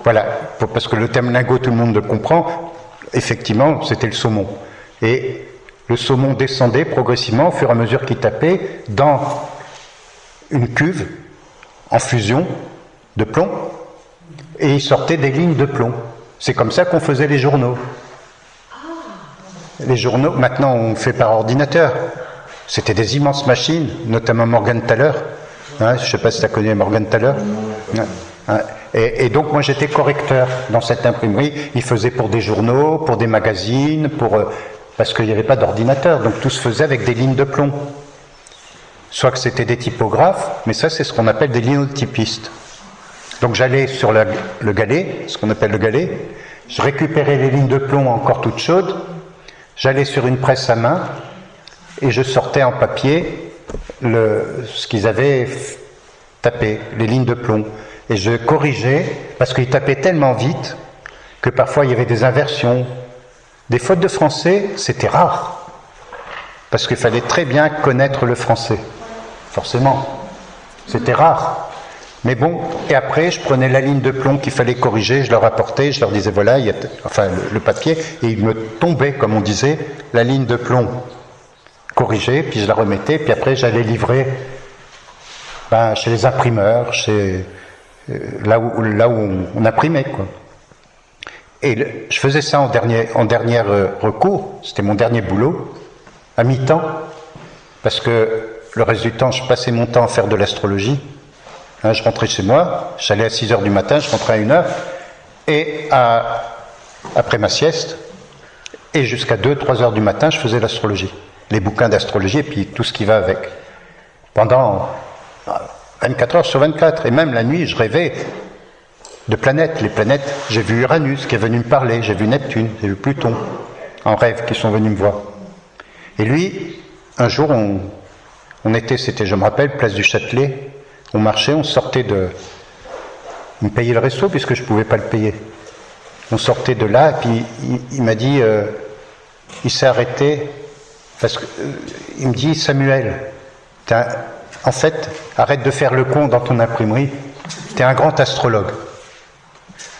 Voilà, parce que le terme lingot, tout le monde le comprend. Effectivement, c'était le saumon. Et le saumon descendait progressivement au fur et à mesure qu'il tapait dans une cuve en fusion de plomb, et il sortait des lignes de plomb. C'est comme ça qu'on faisait les journaux. Les journaux, maintenant on fait par ordinateur. C'était des immenses machines, notamment Morgan Thaler. Hein, je ne sais pas si tu connais Morgan Thaler. Hein, et donc moi j'étais correcteur dans cette imprimerie. Il faisait pour des journaux, pour des magazines, parce qu'il n'y avait pas d'ordinateur. Donc tout se faisait avec des lignes de plomb. soit que c'était des typographes, mais ça c'est ce qu'on appelle des linotypistes. Donc j'allais sur le galet, ce qu'on appelle le galet, je récupérais les lignes de plomb encore toutes chaudes, j'allais sur une presse à main et je sortais en papier ce qu'ils avaient tapé, les lignes de plomb. Et je corrigeais, parce qu'ils tapaient tellement vite que parfois il y avait des inversions. Des fautes de français, c'était rare, parce qu'il fallait très bien connaître le français, forcément. C'était rare. Mais bon, et après, je prenais la ligne de plomb qu'il fallait corriger, je leur apportais, je leur disais, voilà, il y a, enfin, le papier, et il me tombait, comme on disait, la ligne de plomb corrigée, puis je la remettais, puis après, j'allais livrer chez les imprimeurs, là où on imprimait, quoi. Et je faisais ça en dernier recours, c'était mon dernier boulot, à mi-temps, parce que le reste du temps, je passais mon temps à faire de l'astrologie. Je rentrais chez moi, j'allais à 6h du matin, je rentrais à 1h, et après ma sieste, et jusqu'à 2-3 heures du matin, je faisais l'astrologie. Les bouquins d'astrologie, et puis tout ce qui va avec. Pendant 24 heures sur 24, et même la nuit, je rêvais de planètes. Les planètes, j'ai vu Uranus qui est venu me parler, j'ai vu Neptune, j'ai vu Pluton, en rêve, qui sont venus me voir. Et lui, un jour, c'était, je me rappelle, place du Châtelet, on marchait, on sortait il me payait le resto puisque je ne pouvais pas le payer. On sortait de là, et puis il m'a dit, il s'est arrêté, parce qu'il me dit, Samuel, en fait, arrête de faire le con dans ton imprimerie, tu es un grand astrologue.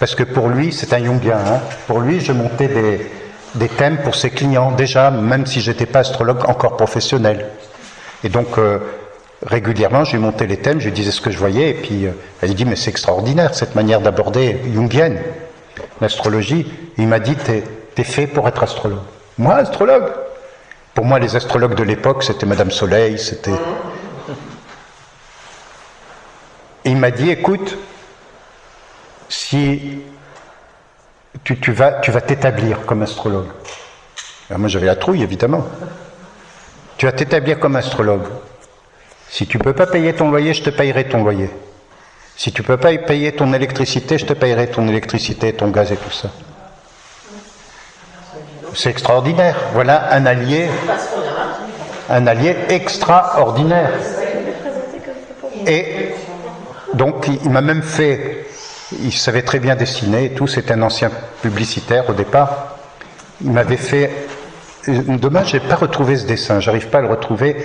Parce que pour lui, c'est un Jungien, pour lui, je montais des thèmes pour ses clients, déjà, même si je n'étais pas astrologue encore professionnel. Et donc, régulièrement, je lui montais les thèmes, je lui disais ce que je voyais, et puis elle dit, mais c'est extraordinaire, cette manière d'aborder jungienne, l'astrologie. Il m'a dit, t'es fait pour être astrologue. Moi, astrologue? Pour moi, les astrologues de l'époque, c'était Madame Soleil, c'était... Et il m'a dit, écoute, si tu vas t'établir comme astrologue. Alors moi, j'avais la trouille, évidemment. Tu vas t'établir comme astrologue. Si tu ne peux pas payer ton loyer, je te payerai ton loyer. Si tu ne peux pas payer ton électricité, je te payerai ton électricité, ton gaz et tout ça. C'est extraordinaire. Voilà un allié extraordinaire. Et donc, il m'a même fait, il savait très bien dessiner et tout, c'était un ancien publicitaire au départ. Il m'avait fait, dommage, je n'ai pas retrouvé ce dessin, j'arrive pas à le retrouver.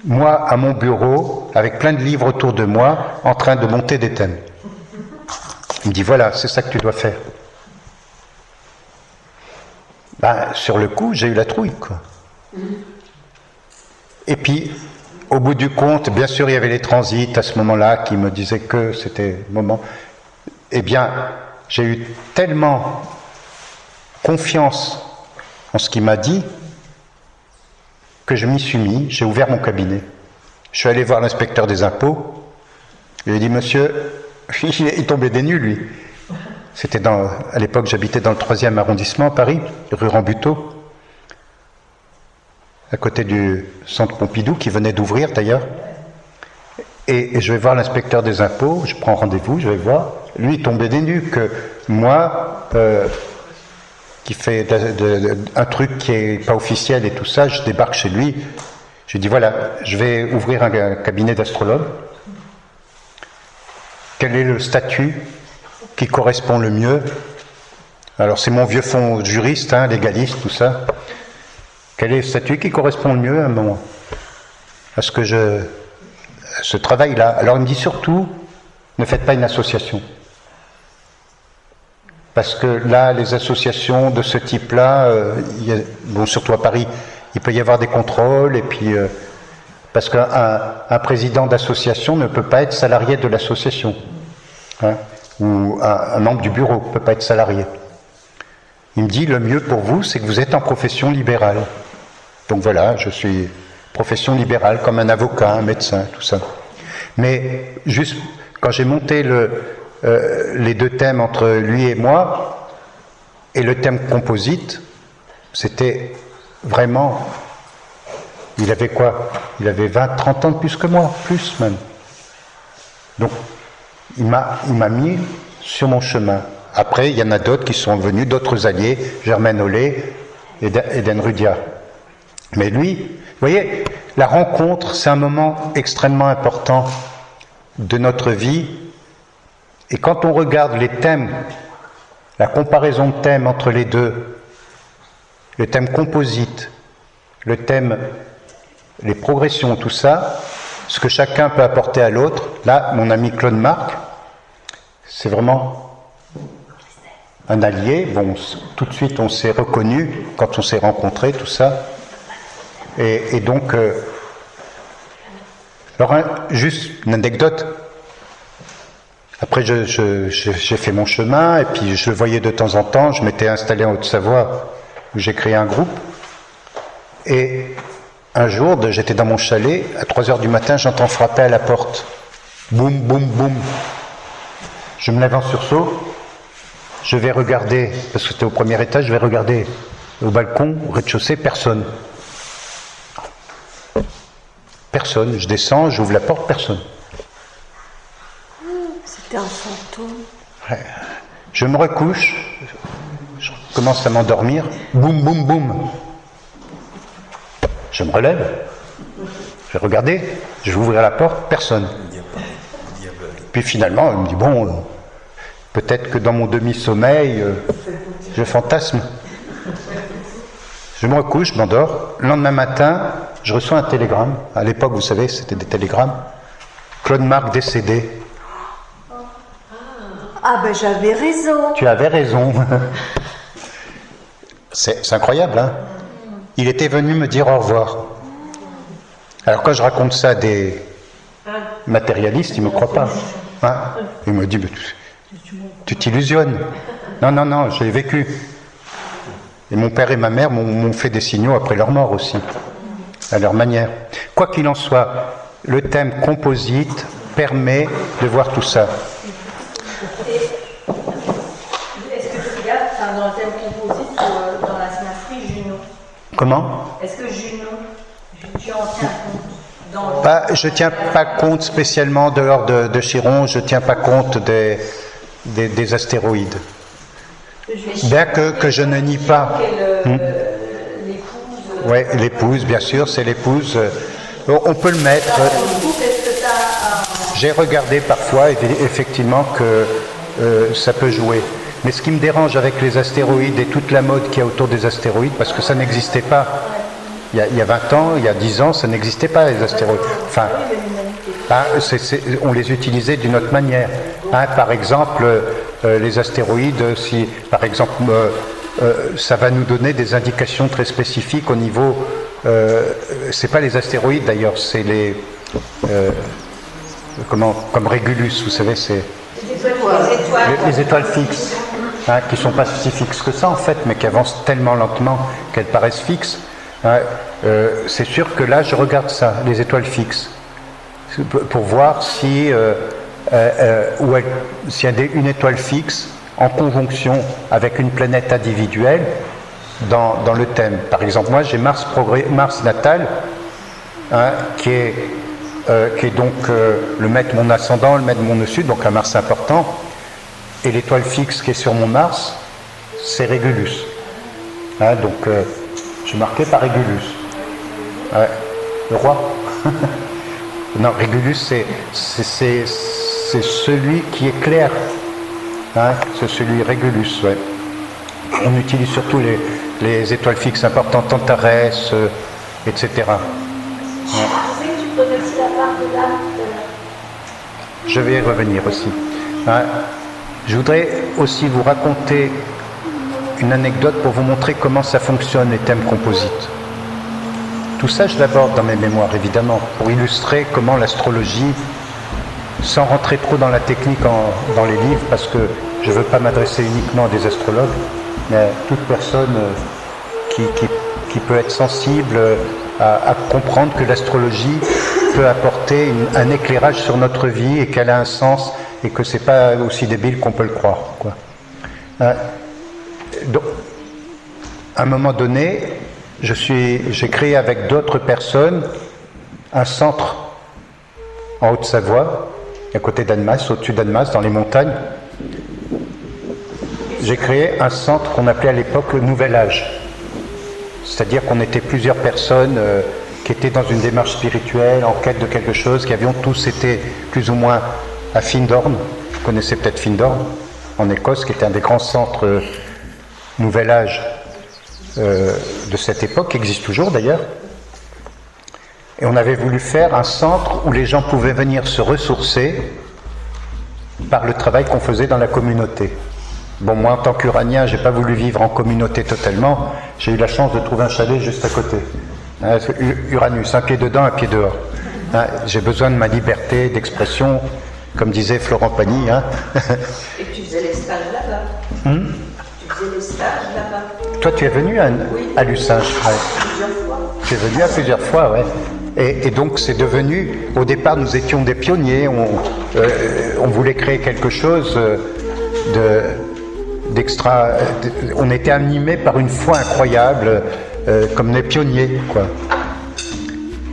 Moi, à mon bureau, avec plein de livres autour de moi, en train de monter des thèmes. Il me dit, voilà, c'est ça que tu dois faire. Sur le coup, j'ai eu la trouille, quoi. Et puis, au bout du compte, bien sûr, il y avait les transits à ce moment-là qui me disaient que c'était le moment. Eh bien, j'ai eu tellement confiance en ce qu'il m'a dit que je m'y suis mis, j'ai ouvert mon cabinet. Je suis allé voir l'inspecteur des impôts, je lui ai dit, monsieur, il tombait des nues, lui. C'était à l'époque, j'habitais dans le 3e arrondissement à Paris, rue Rambuteau, à côté du centre Pompidou, qui venait d'ouvrir d'ailleurs. Et je vais voir l'inspecteur des impôts, je prends rendez-vous, je vais voir. Lui, il tombait des nues, que moi, qui fait un truc qui n'est pas officiel et tout ça, je débarque chez lui, je lui dis, voilà, je vais ouvrir un cabinet d'astrologue. Quel est le statut qui correspond le mieux? Alors c'est mon vieux fond juriste, légaliste, tout ça. Quel est le statut qui correspond le mieux à ce travail-là? Alors il me dit surtout, ne faites pas une association. Parce que là, les associations de ce type-là, surtout à Paris, il peut y avoir des contrôles, et puis parce qu'un président d'association ne peut pas être salarié de l'association, ou un membre du bureau ne peut pas être salarié. Il me dit, le mieux pour vous, c'est que vous êtes en profession libérale. Donc voilà, je suis profession libérale, comme un avocat, un médecin, tout ça. Mais juste quand j'ai monté les deux thèmes entre lui et moi, et le thème composite, c'était vraiment il avait quoi? Il avait 20, 30 ans de plus que moi, plus même. Donc, il m'a mis sur mon chemin. Après, il y en a d'autres qui sont venus, d'autres alliés, Germaine Ollet et Eden Rudia. Mais lui, vous voyez, la rencontre, c'est un moment extrêmement important de notre vie. Et quand on regarde les thèmes, la comparaison de thèmes entre les deux, le thème composite, le thème, les progressions, tout ça, ce que chacun peut apporter à l'autre, là, mon ami Claude Marc, c'est vraiment un allié. Bon, tout de suite, on s'est reconnus quand on s'est rencontrés, tout ça. Et donc, alors, juste une anecdote. Après, j'ai fait mon chemin, et puis je le voyais de temps en temps. Je m'étais installé en Haute-Savoie, où j'ai créé un groupe. Et un jour, j'étais dans mon chalet, à 3h du matin, j'entends frapper à la porte. Boum, boum, boum. Je me lève en sursaut. Je vais regarder, parce que c'était au premier étage, je vais regarder au balcon, au rez-de-chaussée, personne. Personne. Je descends, j'ouvre la porte, personne. C'était un fantôme. Ouais. Je me recouche, je commence à m'endormir. Boum, boum, boum. Je me relève. Je vais regarder, je vais ouvrir la porte, personne. Puis finalement, il me dit, bon, peut-être que dans mon demi-sommeil, je fantasme. Je me recouche, je m'endors. Le lendemain matin, je reçois un télégramme. À l'époque, vous savez, c'était des télégrammes. Claude Marc décédé. Ah ben j'avais raison. Tu avais raison. C'est incroyable, hein? Il était venu me dire au revoir. Alors quand je raconte ça à des matérialistes, ils ne me croient pas. Hein? Ils me disent, tu t'illusionnes. Non, non, non, j'ai vécu. Et mon père et ma mère m'ont fait des signaux après leur mort aussi, à leur manière. Quoi qu'il en soit, le thème composite permet de voir tout ça. Est-ce que tu regardes dans le thème composite ou dans la synaphrie Juno? Comment? Est-ce que Juno, tu en tiens compte Je ne tiens pas compte spécialement de l'ordre de Chiron, je ne tiens pas compte des astéroïdes. Bien que je ne nie pas. L'épouse. Oui, l'épouse, bien sûr, c'est l'épouse. On peut le mettre. J'ai regardé parfois, effectivement, que ça peut jouer. Mais ce qui me dérange avec les astéroïdes et toute la mode qu'il y a autour des astéroïdes, parce que ça n'existait pas. Il y a 20 ans, il y a 10 ans, ça n'existait pas, les astéroïdes. Enfin, on les utilisait d'une autre manière. Par exemple, les astéroïdes, si par exemple ça va nous donner des indications très spécifiques au niveau. C'est pas les astéroïdes d'ailleurs, c'est les comme Régulus, vous savez, c'est les étoiles fixes, qui sont pas si fixes que ça en fait, mais qui avancent tellement lentement qu'elles paraissent fixes. C'est sûr que là, je regarde ça, les étoiles fixes, pour voir si s'il y a une étoile fixe en conjonction avec une planète individuelle dans le thème. Par exemple, moi j'ai Mars natal, qui est donc le maître mon ascendant, le maître mon nœud sud, donc un Mars important, et l'étoile fixe qui est sur mon Mars, c'est Régulus. Donc je suis marqué par Régulus. Le roi. Non, Régulus, c'est celui qui est clair. C'est celui Régulus, ouais. On utilise surtout les étoiles fixes importantes, Antares, etc. Ouais. Je vais y revenir aussi. Je voudrais aussi vous raconter une anecdote pour vous montrer comment ça fonctionne, les thèmes composites. Tout ça, je l'aborde dans mes mémoires, évidemment, pour illustrer comment l'astrologie, sans rentrer trop dans la technique dans les livres, parce que je ne veux pas m'adresser uniquement à des astrologues, mais à toute personne qui peut être sensible à comprendre que l'astrologie peut apporter un éclairage sur notre vie et qu'elle a un sens et que c'est pas aussi débile qu'on peut le croire, quoi. Donc, à un moment donné, j'ai créé avec d'autres personnes un centre en Haute-Savoie, à côté d'Annemasse, au-dessus d'Annemasse, dans les montagnes. J'ai créé un centre qu'on appelait à l'époque le Nouvel Âge. C'est-à-dire qu'on était plusieurs personnes qui étaient dans une démarche spirituelle, en quête de quelque chose, qui avions tous été plus ou moins à Findhorn. Vous connaissez peut-être Findhorn, en Écosse, qui était un des grands centres Nouvel Âge de cette époque, qui existe toujours d'ailleurs. Et on avait voulu faire un centre où les gens pouvaient venir se ressourcer par le travail qu'on faisait dans la communauté. Bon, moi, en tant qu'Uranien, j'ai pas voulu vivre en communauté totalement. J'ai eu la chance de trouver un chalet juste à côté. Hein, Uranus, un pied dedans, un pied dehors. Hein, j'ai besoin de ma liberté d'expression, comme disait Florent Pagny. Hein. Et tu faisais les stages là-bas. Tu faisais les stages là-bas. Toi, tu es venu à Lucinge. Ouais. Plusieurs fois. Tu es venu à plusieurs fois, ouais. Et donc c'est devenu, au départ nous étions des pionniers, on voulait créer quelque chose d'extra, on était animés par une foi incroyable, comme des pionniers, quoi.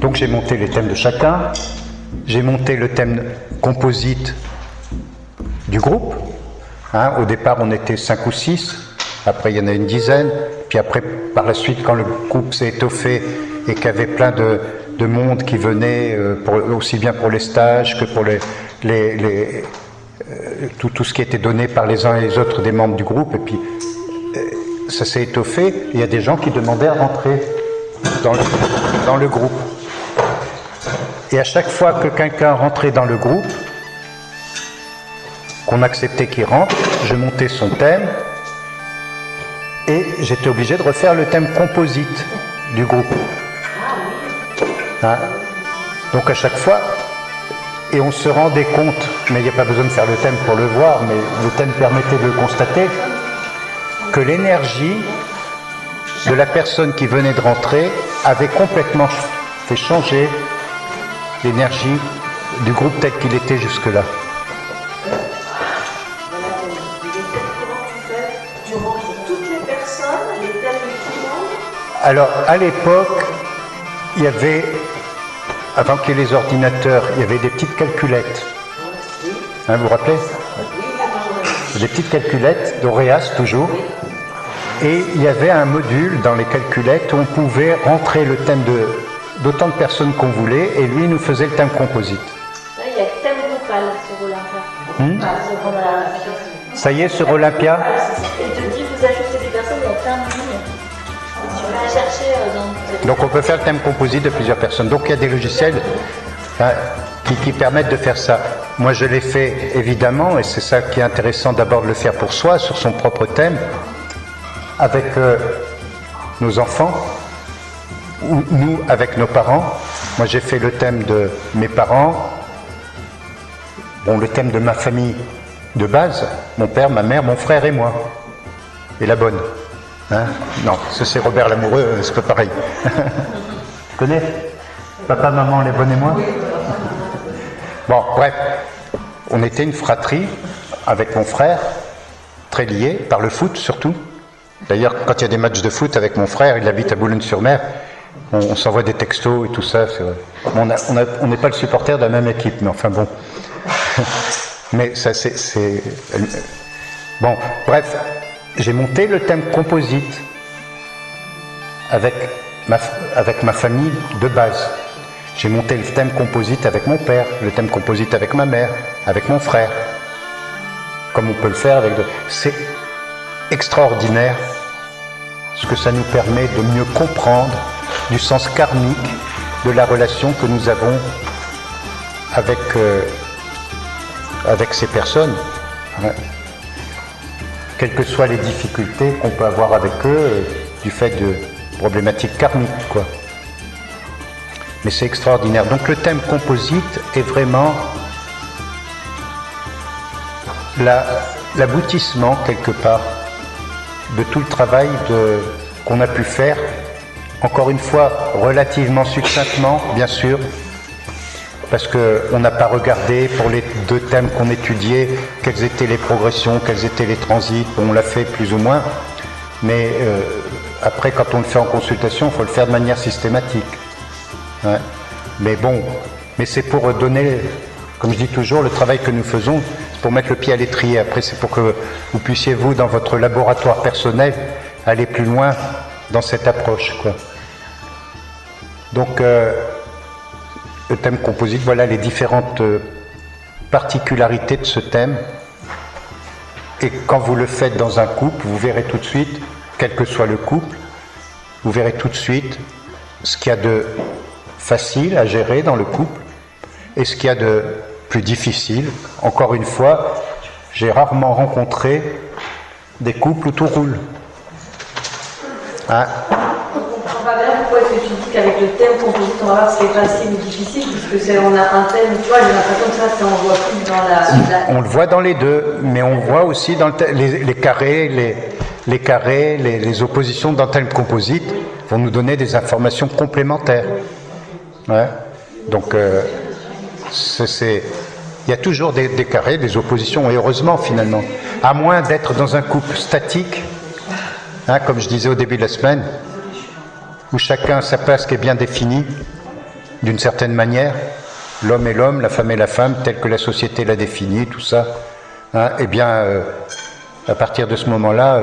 Donc j'ai monté les thèmes de chacun, j'ai monté le thème composite du groupe. Hein, au départ on était 5 ou 6, après il y en a une dizaine, puis après par la suite quand le groupe s'est étoffé et qu'il y avait plein de monde qui venait, aussi bien pour les stages que pour tout ce qui était donné par les uns et les autres des membres du groupe. Et puis ça s'est étoffé. Il y a des gens qui demandaient à rentrer dans le groupe. Et à chaque fois que quelqu'un rentrait dans le groupe, qu'on acceptait qu'il rentre, je montais son thème et j'étais obligé de refaire le thème composite du groupe. Hein? Donc à chaque fois, et on se rendait compte, mais il n'y a pas besoin de faire le thème pour le voir, mais le thème permettait de le constater, que l'énergie de la personne qui venait de rentrer avait complètement fait changer l'énergie du groupe tel qu'il était jusque-là. Tu rentres toutes les personnes, les thèmes qui rentrent. Alors à l'époque, il y avait, avant qu'il y ait les ordinateurs, il y avait des petites calculettes. Hein, vous vous rappelez? Des petites calculettes, d'Oreas toujours. Et il y avait un module dans les calculettes où on pouvait rentrer le thème d'autant de personnes qu'on voulait, et lui nous faisait le thème composite. Là, il y a thème vocal sur Olympia. Ça y est, sur Olympia? Et te dit, vous ajoutez des personnes dans plein de lignes. Tu vas chercher dans... Donc on peut faire le thème composite de plusieurs personnes. Donc il y a des logiciels qui permettent de faire ça. Moi je l'ai fait évidemment, et c'est ça qui est intéressant d'abord de le faire pour soi, sur son propre thème, avec nos enfants, ou nous avec nos parents. Moi j'ai fait le thème de mes parents, bon, le thème de ma famille de base, mon père, ma mère, mon frère et moi, et la bonne. Hein? Non, ça c'est Robert Lamoureux, c'est pas pareil. Tu connais? Papa, maman, les bonnes et moi? Bon, bref, on était une fratrie avec mon frère, très liés, par le foot surtout. D'ailleurs, quand il y a des matchs de foot avec mon frère, il habite à Boulogne-sur-Mer, on s'envoie des textos et tout ça. On n'est pas le supporter de la même équipe, mais enfin bon. Mais ça c'est... Bon, bref, j'ai monté le thème composite avec ma famille de base. J'ai monté le thème composite avec mon père, le thème composite avec ma mère, avec mon frère. Comme on peut le faire avec d'autres. C'est extraordinaire ce que ça nous permet de mieux comprendre du sens karmique de la relation que nous avons avec ces personnes. Quelles que soient les difficultés qu'on peut avoir avec eux, du fait de problématiques karmiques, quoi. Mais c'est extraordinaire. Donc le thème composite est vraiment l'aboutissement, quelque part, de tout le travail qu'on a pu faire, encore une fois, relativement succinctement, bien sûr, parce qu'on n'a pas regardé pour les 2 thèmes qu'on étudiait, quelles étaient les progressions, quels étaient les transits, on l'a fait plus ou moins, mais après, quand on le fait en consultation, il faut le faire de manière systématique. Ouais. Mais bon, mais c'est pour donner, comme je dis toujours, le travail que nous faisons, c'est pour mettre le pied à l'étrier. Après, c'est pour que vous puissiez, vous, dans votre laboratoire personnel, aller plus loin dans cette approche, quoi. Donc, le thème composite, voilà les différentes particularités de ce thème. Et quand vous le faites dans un couple, vous verrez tout de suite, quel que soit le couple, vous verrez tout de suite ce qu'il y a de facile à gérer dans le couple et ce qu'il y a de plus difficile. Encore une fois, j'ai rarement rencontré des couples où tout roule. Hein? On va bien pourquoi est-ce que tu dis qu'avec le thème composite, on va voir ce qui est facile ou difficile, puisque on a un thème, tu vois, j'ai l'impression que ça, on voit plus dans la... On le voit dans les deux, mais on voit aussi dans les carrés, les oppositions dans thème composite vont nous donner des informations complémentaires. Ouais. Donc, il y a toujours des carrés, des oppositions, et heureusement finalement. À moins d'être dans un couple statique, hein, comme je disais au début de la semaine, où chacun a sa place qui est bien définie, d'une certaine manière, l'homme est l'homme, la femme est la femme, telle que la société l'a définie, tout ça. Hein, eh bien, à partir de ce moment-là,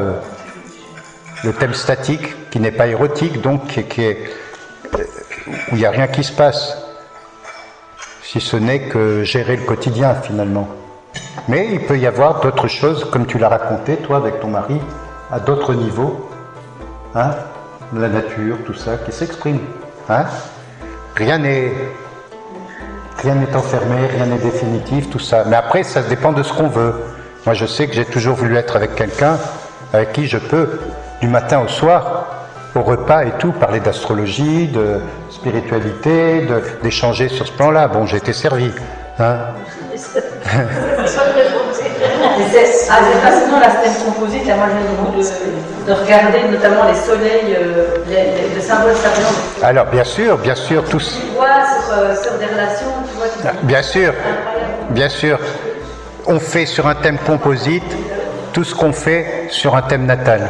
le thème statique, qui n'est pas érotique, donc, où il n'y a rien qui se passe, si ce n'est que gérer le quotidien, finalement. Mais il peut y avoir d'autres choses, comme tu l'as raconté, toi, avec ton mari, à d'autres niveaux, hein, la nature, tout ça, qui s'exprime. Hein. Rien n'est enfermé, rien n'est définitif, tout ça. Mais après, ça dépend de ce qu'on veut. Moi, je sais que j'ai toujours voulu être avec quelqu'un avec qui je peux, du matin au soir, au repas et tout, parler d'astrologie, de spiritualité, d'échanger sur ce plan-là. Bon, j'ai été servi. Hein. C'est fascinant la thème composite. Moi, j'ai de regarder notamment les soleils, les symboles sapiens. Alors, bien sûr, tous. Tu vois sur des relations, tu vois. Bien sûr. On fait sur un thème composite tout ce qu'on fait sur un thème natal.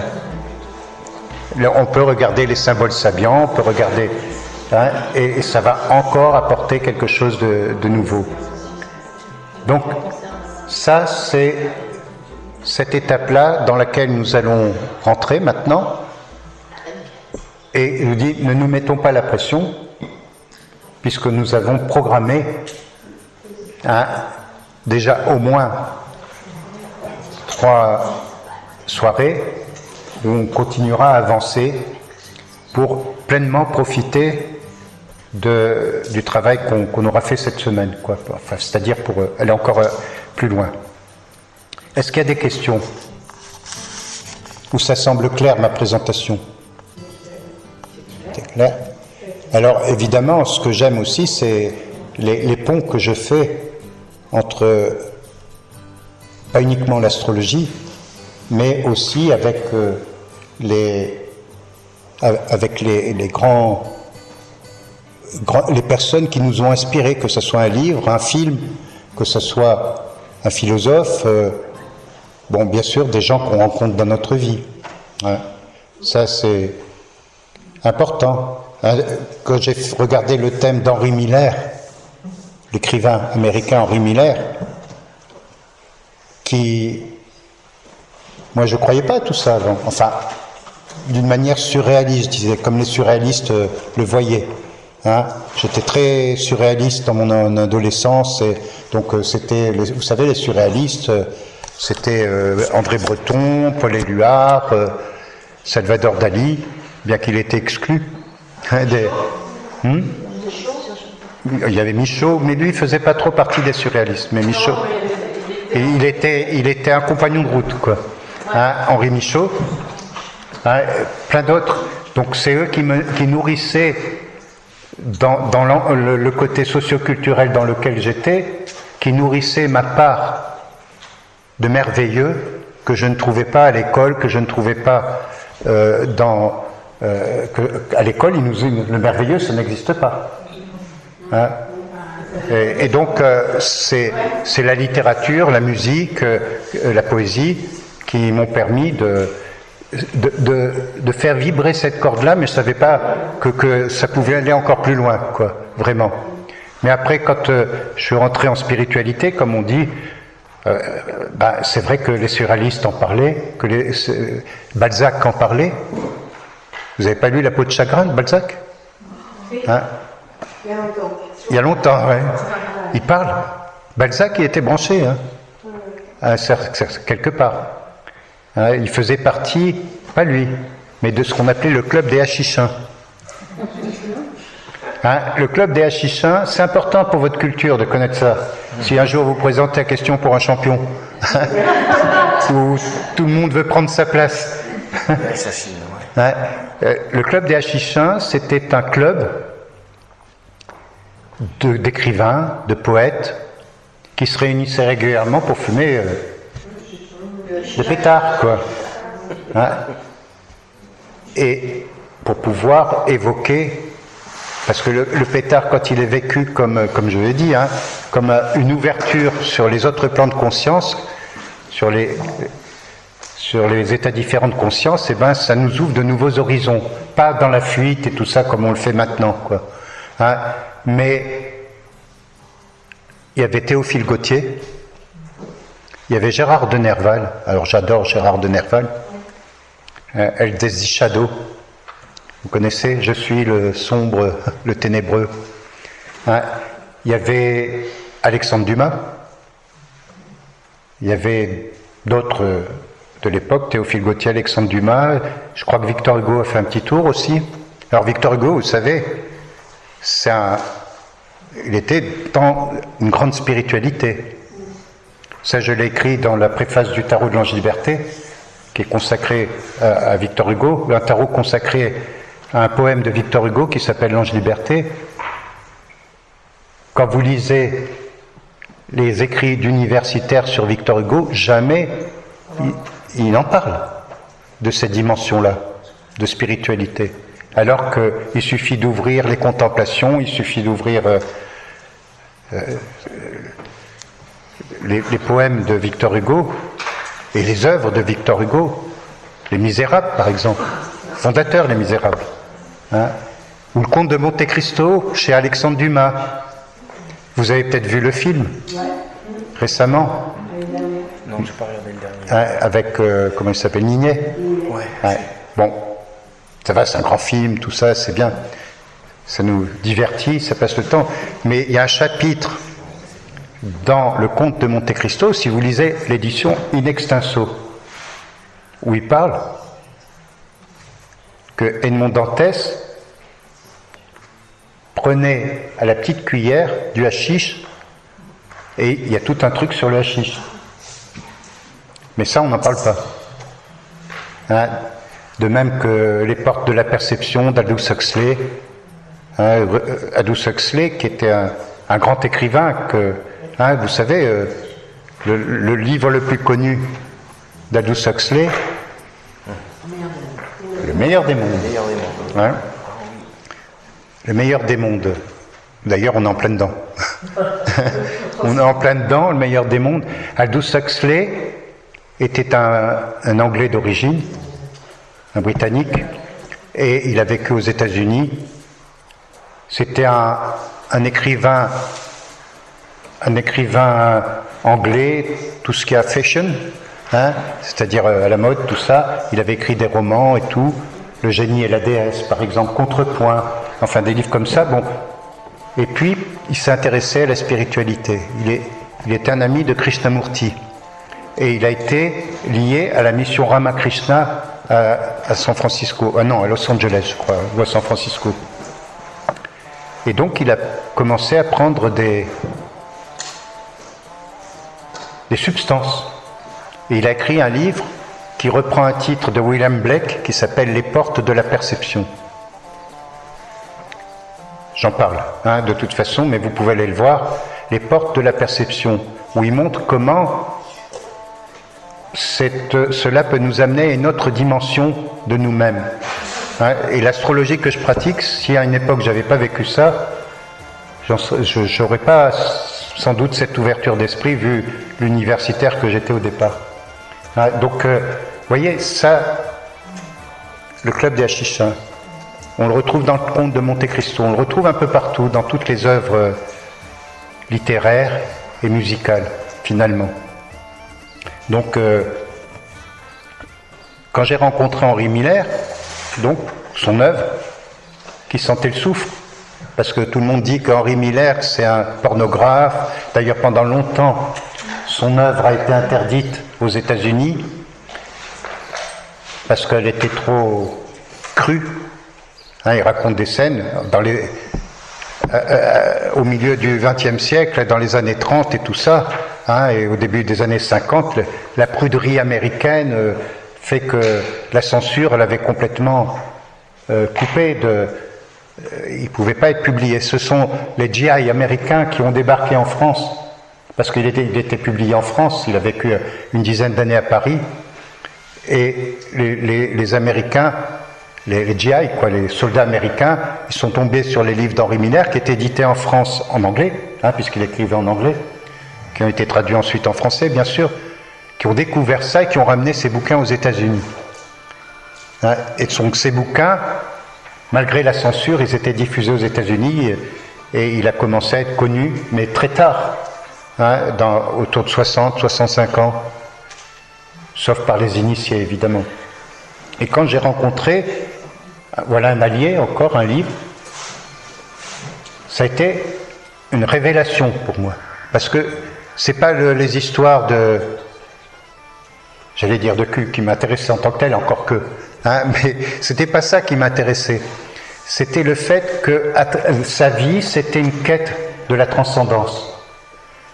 On peut regarder les symboles sabiens, on peut regarder, hein, et ça va encore apporter quelque chose de nouveau. Donc, ça, c'est cette étape-là dans laquelle nous allons rentrer maintenant. Et je dis, ne nous mettons pas la pression, puisque nous avons programmé, hein, déjà au moins 3 soirées où on continuera à avancer pour pleinement profiter du travail qu'on aura fait cette semaine, quoi. Enfin, c'est-à-dire pour aller encore plus loin. Est-ce qu'il y a des questions? Ou ça semble clair, ma présentation? C'est clair? Alors, évidemment, ce que j'aime aussi, c'est les ponts que je fais entre, pas uniquement l'astrologie, mais aussi avec les personnes qui nous ont inspirés, que ce soit un livre, un film, que ce soit un philosophe, bon, bien sûr, des gens qu'on rencontre dans notre vie. Hein. Ça, c'est important. Hein. Quand j'ai regardé le thème d'Henry Miller, l'écrivain américain Henry Miller, moi, je ne croyais pas à tout ça avant. Enfin, d'une manière surréaliste, je disais, comme les surréalistes le voyaient. Hein. J'étais très surréaliste dans mon adolescence, et donc c'était, vous savez, les surréalistes, c'était André Breton, Paul Éluard, Salvador Dali, bien qu'il était exclu. Hein, il y avait Michaud, mais lui, il ne faisait pas trop partie des surréalistes. Mais Michaud, et il était un compagnon de route, quoi. Hein, Henri Michaud, hein, plein d'autres. Donc c'est eux qui nourrissaient dans le côté socioculturel dans lequel j'étais, qui nourrissaient ma part de merveilleux que je ne trouvais pas à l'école, que je ne trouvais pas à l'école, le merveilleux, ça n'existe pas. Hein. Et donc, c'est la littérature, la musique, la poésie qui m'ont permis de faire vibrer cette corde-là, mais je ne savais pas que ça pouvait aller encore plus loin, quoi, vraiment. Mais après, quand je suis rentré en spiritualité, comme on dit, c'est vrai que les surréalistes en parlaient, que Balzac en parlait. Vous n'avez pas lu La peau de chagrin de Balzac? Hein? Il y a longtemps. Il y a longtemps, oui. Il parle. Balzac, il était branché, hein, quelque part. Hein, il faisait partie, pas lui, mais de ce qu'on appelait le club des hachichins. Hein, le club des hachichins, c'est important pour votre culture de connaître ça. Si un jour vous présentez la question pour un champion, où tout le monde veut prendre sa place. Hein, le club des hachichins, c'était un club d'écrivains, de poètes, qui se réunissaient régulièrement pour fumer des pétards, quoi. Hein, et pour pouvoir évoquer, parce que le pétard, quand il est vécu comme je l'ai dit, hein, comme une ouverture sur les autres plans de conscience, sur les états différents de conscience, eh ben, ça nous ouvre de nouveaux horizons, pas dans la fuite et tout ça comme on le fait maintenant, quoi. Hein, mais il y avait Théophile Gautier, il y avait Gérard de Nerval. Alors j'adore Gérard de Nerval. El Desdichado. Vous connaissez? Je suis le sombre, le ténébreux. Hein, il y avait Alexandre Dumas. Il y avait d'autres de l'époque, Théophile Gautier, Alexandre Dumas. Je crois que Victor Hugo a fait un petit tour aussi. Alors Victor Hugo, vous savez, il était dans une grande spiritualité. Ça, je l'ai écrit dans la préface du tarot de l'Ange Liberté, qui est consacré à Victor Hugo, un tarot consacré à un poème de Victor Hugo qui s'appelle l'Ange Liberté. Quand vous lisez les écrits d'universitaires sur Victor Hugo, jamais il en parle de cette dimension-là, de spiritualité. Alors qu'il suffit d'ouvrir les contemplations, il suffit d'ouvrir les poèmes de Victor Hugo et les œuvres de Victor Hugo, Les Misérables par exemple, fondateur des Misérables, hein, ou Le Comte de Monte Cristo chez Alexandre Dumas. Vous avez peut-être vu le film récemment. Non, je n'ai pas regardé le dernier. Avec, comment il s'appelle, Ninet. Ouais. Bon, ça va, c'est un grand film, tout ça, c'est bien. Ça nous divertit, ça passe le temps. Mais il y a un chapitre dans Le Comte de Monte Cristo, si vous lisez l'édition In Extenso, où il parle que Edmond Dantès prenait à la petite cuillère du hashish, et il y a tout un truc sur le hashish. Mais ça, on n'en parle pas. Hein, de même que Les Portes de la Perception d'Aldous Huxley. Hein, Aldous Huxley, qui était un grand écrivain, hein, vous savez, le livre le plus connu d'Aldous Huxley, Le meilleur des mondes. Hein, Le meilleur des mondes. D'ailleurs, on est en plein dedans. On est en plein dedans, Le meilleur des mondes. Aldous Huxley était un Anglais d'origine, un Britannique, et il a vécu aux États-Unis. C'était un écrivain anglais, tout ce qui est fashion, hein, c'est-à-dire à la mode, tout ça. Il avait écrit des romans et tout, Le génie et la déesse, par exemple, Contrepoint, enfin des livres comme ça. Bon. Et puis, il s'est intéressé à la spiritualité. Il était un ami de Krishnamurti. Et il a été lié à la mission Ramakrishna à San Francisco. Ah non, à Los Angeles, je crois, ou à San Francisco. Et donc, il a commencé à prendre des substances. Et il a écrit un livre qui reprend un titre de William Blake qui s'appelle Les Portes de la Perception. J'en parle, hein, de toute façon, mais vous pouvez aller le voir. Les Portes de la Perception, où il montre comment cela peut nous amener à une autre dimension de nous-mêmes. Hein, et l'astrologie que je pratique, si à une époque j'avais pas vécu ça, je n'aurais pas sans doute cette ouverture d'esprit vu l'universitaire que j'étais au départ. Hein, donc, vous voyez, ça, le club des Hachichins. On le retrouve dans le Comte de Monte Cristo, on le retrouve un peu partout, dans toutes les œuvres littéraires et musicales, finalement. Donc, quand j'ai rencontré Henri Miller, donc son œuvre, qui sentait le soufre, parce que tout le monde dit qu'Henri Miller, c'est un pornographe. D'ailleurs, pendant longtemps, son œuvre a été interdite aux États-Unis, parce qu'elle était trop crue. Il raconte des scènes au milieu du XXe siècle, dans les années 30 et tout ça, et au début des années 50, la pruderie américaine fait que la censure l'avait complètement coupé. Il ne pouvait pas être publié. Ce sont les GI américains qui ont débarqué en France, parce qu'il était publié en France, il a vécu une dizaine d'années à Paris, et les Américains, les GI, les soldats américains, ils sont tombés sur les livres d'Henri Miller, qui étaient édités en France en anglais, puisqu'il écrivait en anglais, qui ont été traduits ensuite en français, bien sûr, qui ont découvert ça et qui ont ramené ces bouquins aux États-Unis. Et donc ces bouquins, malgré la censure, ils étaient diffusés aux États-Unis et il a commencé à être connu, mais très tard, autour de 60, 65 ans, sauf par les initiés, évidemment. Et quand j'ai rencontré, voilà un allié, encore un livre, ça a été une révélation pour moi. Parce que c'est pas les histoires j'allais dire de cul, qui m'intéressaient en tant que tel, encore que, mais c'était pas ça qui m'intéressait. C'était le fait que sa vie, c'était une quête de la transcendance,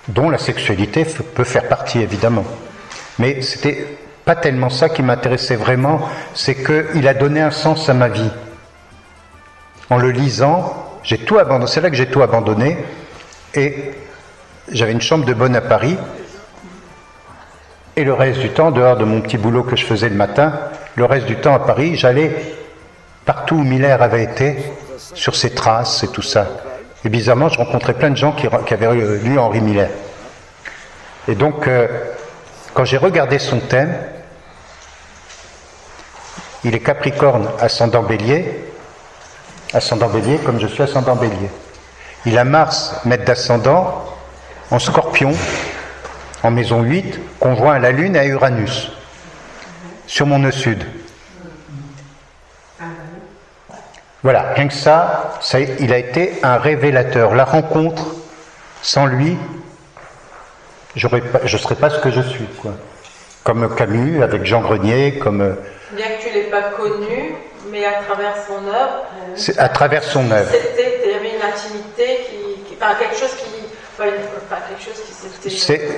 dont la sexualité peut faire partie, évidemment. Mais c'était pas tellement ça qui m'intéressait vraiment, c'est qu'il a donné un sens à ma vie. En le lisant, j'ai tout abandonné, c'est là que j'ai tout abandonné, et j'avais une chambre de bonne à Paris, et le reste du temps, dehors de mon petit boulot que je faisais le matin, le reste du temps à Paris, j'allais partout où Miller avait été, sur ses traces et tout ça. Et bizarrement, je rencontrais plein de gens qui avaient lu Henri Miller. Et donc, quand j'ai regardé son thème, il est Capricorne, ascendant Bélier comme je suis ascendant Bélier. Il a Mars, maître d'ascendant, en Scorpion, en maison 8, conjoint à la Lune et à Uranus, sur mon nœud sud. Voilà, rien que ça, il a été un révélateur. La rencontre, sans lui, je ne serais pas ce que je suis, quoi. Comme Camus, avec Jean Grenier, comme... Bien que tu ne l'aies pas connu, mais à travers son œuvre... À travers son œuvre. Il y avait une intimité quelque chose qui...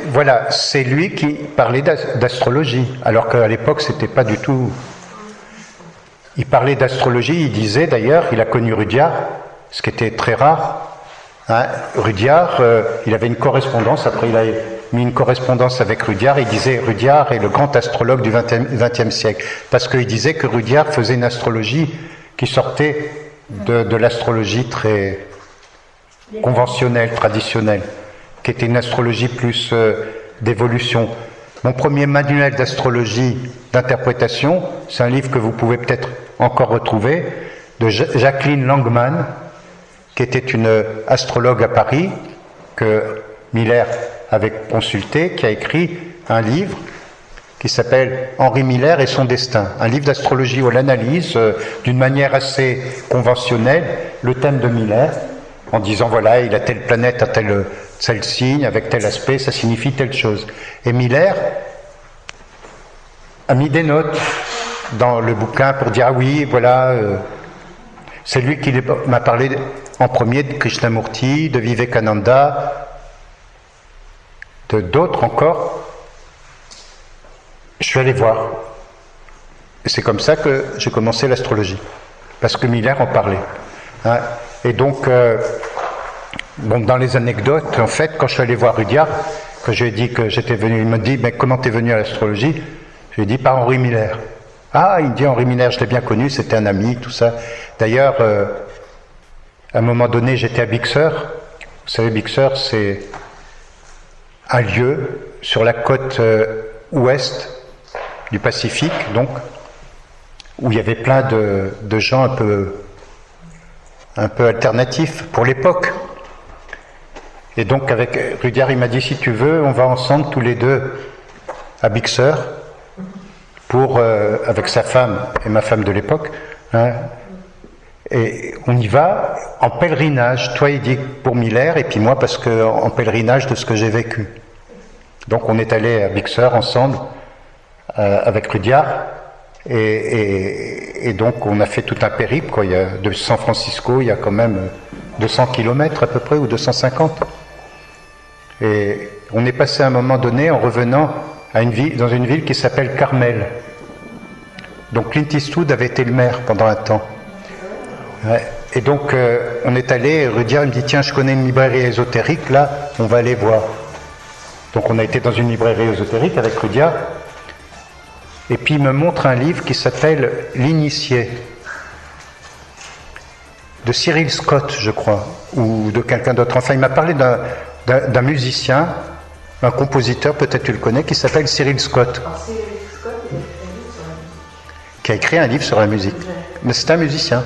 Voilà, c'est lui qui parlait d'astrologie, alors qu'à l'époque, c'était pas du tout... Il parlait d'astrologie, il disait d'ailleurs, il a connu Rudyard, ce qui était très rare. Rudyard, il avait une correspondance, après il a mis une correspondance avec Rudyard, il disait Rudyard est le grand astrologue du XXe siècle, parce qu'il disait que Rudyard faisait une astrologie qui sortait de l'astrologie très conventionnelle, traditionnelle, qui était une astrologie plus d'évolution. Mon premier manuel d'astrologie, d'interprétation, c'est un livre que vous pouvez peut-être encore retrouver, de Jacqueline Langman, qui était une astrologue à Paris, que Miller avait consulté, qui a écrit un livre qui s'appelle Henri Miller et son destin, un livre d'astrologie où elle analyse d'une manière assez conventionnelle le thème de Miller, en disant voilà, il a telle planète à tel signe, avec tel aspect, ça signifie telle chose. Et Miller a mis des notes dans le bouquin pour dire ah oui, voilà, c'est lui qui m'a parlé en premier de Krishnamurti, de Vivekananda, de d'autres encore. Je suis allé voir. Et c'est comme ça que j'ai commencé l'astrologie, parce que Miller en parlait. Et donc, dans les anecdotes, en fait, quand je suis allé voir Rudyard, que je lui ai dit que j'étais venu, il me dit mais comment t'es venu à l'astrologie? Je lui ai dit par Henri Miller. Ah, il me dit Henri Miller, je l'ai bien connu, c'était un ami, tout ça. D'ailleurs, à un moment donné, j'étais à Bixeur. Vous savez, Bixeur, c'est un lieu sur la côte ouest du Pacifique, donc, où il y avait plein de gens un peu alternatifs pour l'époque. Et donc avec Rudyard, il m'a dit, si tu veux, on va ensemble tous les deux à Bixeur, avec sa femme et ma femme de l'époque, hein, et on y va en pèlerinage, toi il dit pour Miller, et puis moi parce que en pèlerinage de ce que j'ai vécu. Donc on est allé à Bixeur ensemble, avec Rudyard, et donc on a fait tout un périple, quoi. De San Francisco, il y a quand même 200 km à peu près, ou 250. Et on est passé à un moment donné en revenant dans une ville qui s'appelle Carmel. Donc Clint Eastwood avait été le maire pendant un temps. Ouais. Et donc on est allé, Rudyard me dit, tiens, je connais une librairie ésotérique, là, on va aller voir. Donc on a été dans une librairie ésotérique avec Rudyard, et puis il me montre un livre qui s'appelle L'Initié, de Cyril Scott, je crois, ou de quelqu'un d'autre. Enfin, il m'a parlé d'un musicien, un compositeur, peut-être tu le connais, qui s'appelle Cyril Scott. Qui a écrit un livre sur la musique. Mais c'est un musicien,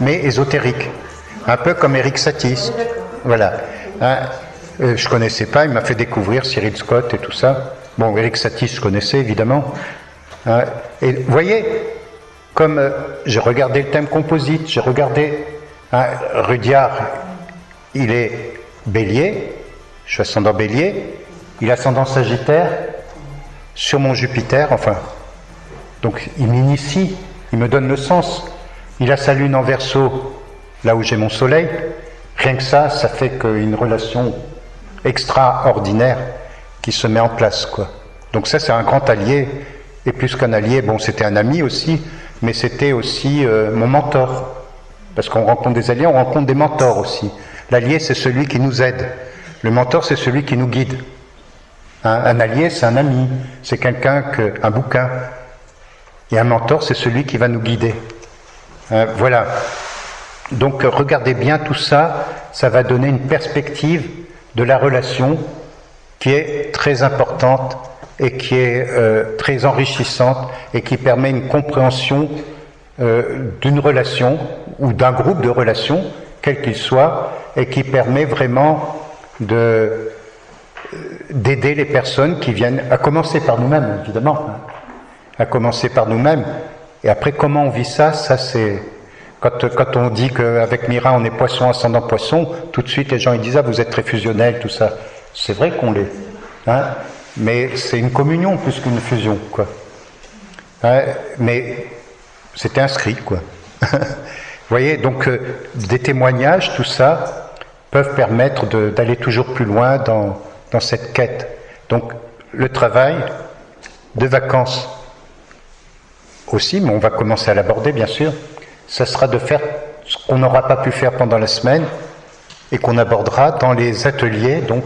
mais ésotérique, un peu comme Eric Satie. Voilà. Je connaissais pas, il m'a fait découvrir Cyril Scott et tout ça. Bon, Eric Satie, je connaissais évidemment. Et vous voyez, comme j'ai regardé le thème composite, j'ai regardé Rudyard, il est Bélier, je suis ascendant Bélier, il est ascendant Sagittaire sur mon Jupiter, enfin. Donc il m'initie, il me donne le sens. Il a sa lune en Verseau, là où j'ai mon soleil. Rien que ça fait qu'une relation extraordinaire qui se met en place, quoi. Donc ça, c'est un grand allié, et plus qu'un allié, bon, c'était un ami aussi, mais c'était aussi mon mentor. Parce qu'on rencontre des alliés, on rencontre des mentors aussi. L'allié, c'est celui qui nous aide. Le mentor, c'est celui qui nous guide. Un allié, c'est un ami, c'est quelqu'un un bouquin. Et un mentor, c'est celui qui va nous guider. Voilà. Donc regardez bien tout ça, ça va donner une perspective de la relation qui est très importante et qui est très enrichissante et qui permet une compréhension d'une relation ou d'un groupe de relations, quel qu'il soit, et qui permet vraiment d'aider les personnes qui viennent, à commencer par nous-mêmes, évidemment, à commencer par nous-mêmes. Et après, comment on vit ça, c'est... Quand on dit qu'avec Mira, on est poisson, ascendant poisson, tout de suite, les gens ils disent « Ah, vous êtes très fusionnel, tout ça ». C'est vrai qu'on l'est, hein, mais c'est une communion plus qu'une fusion, quoi. Mais c'est inscrit, quoi. Vous voyez, donc des témoignages, tout ça, peuvent permettre d'aller toujours plus loin dans cette quête. Donc le travail de vacances aussi, mais on va commencer à l'aborder, bien sûr, ça sera de faire ce qu'on n'aura pas pu faire pendant la semaine et qu'on abordera dans les ateliers. Donc,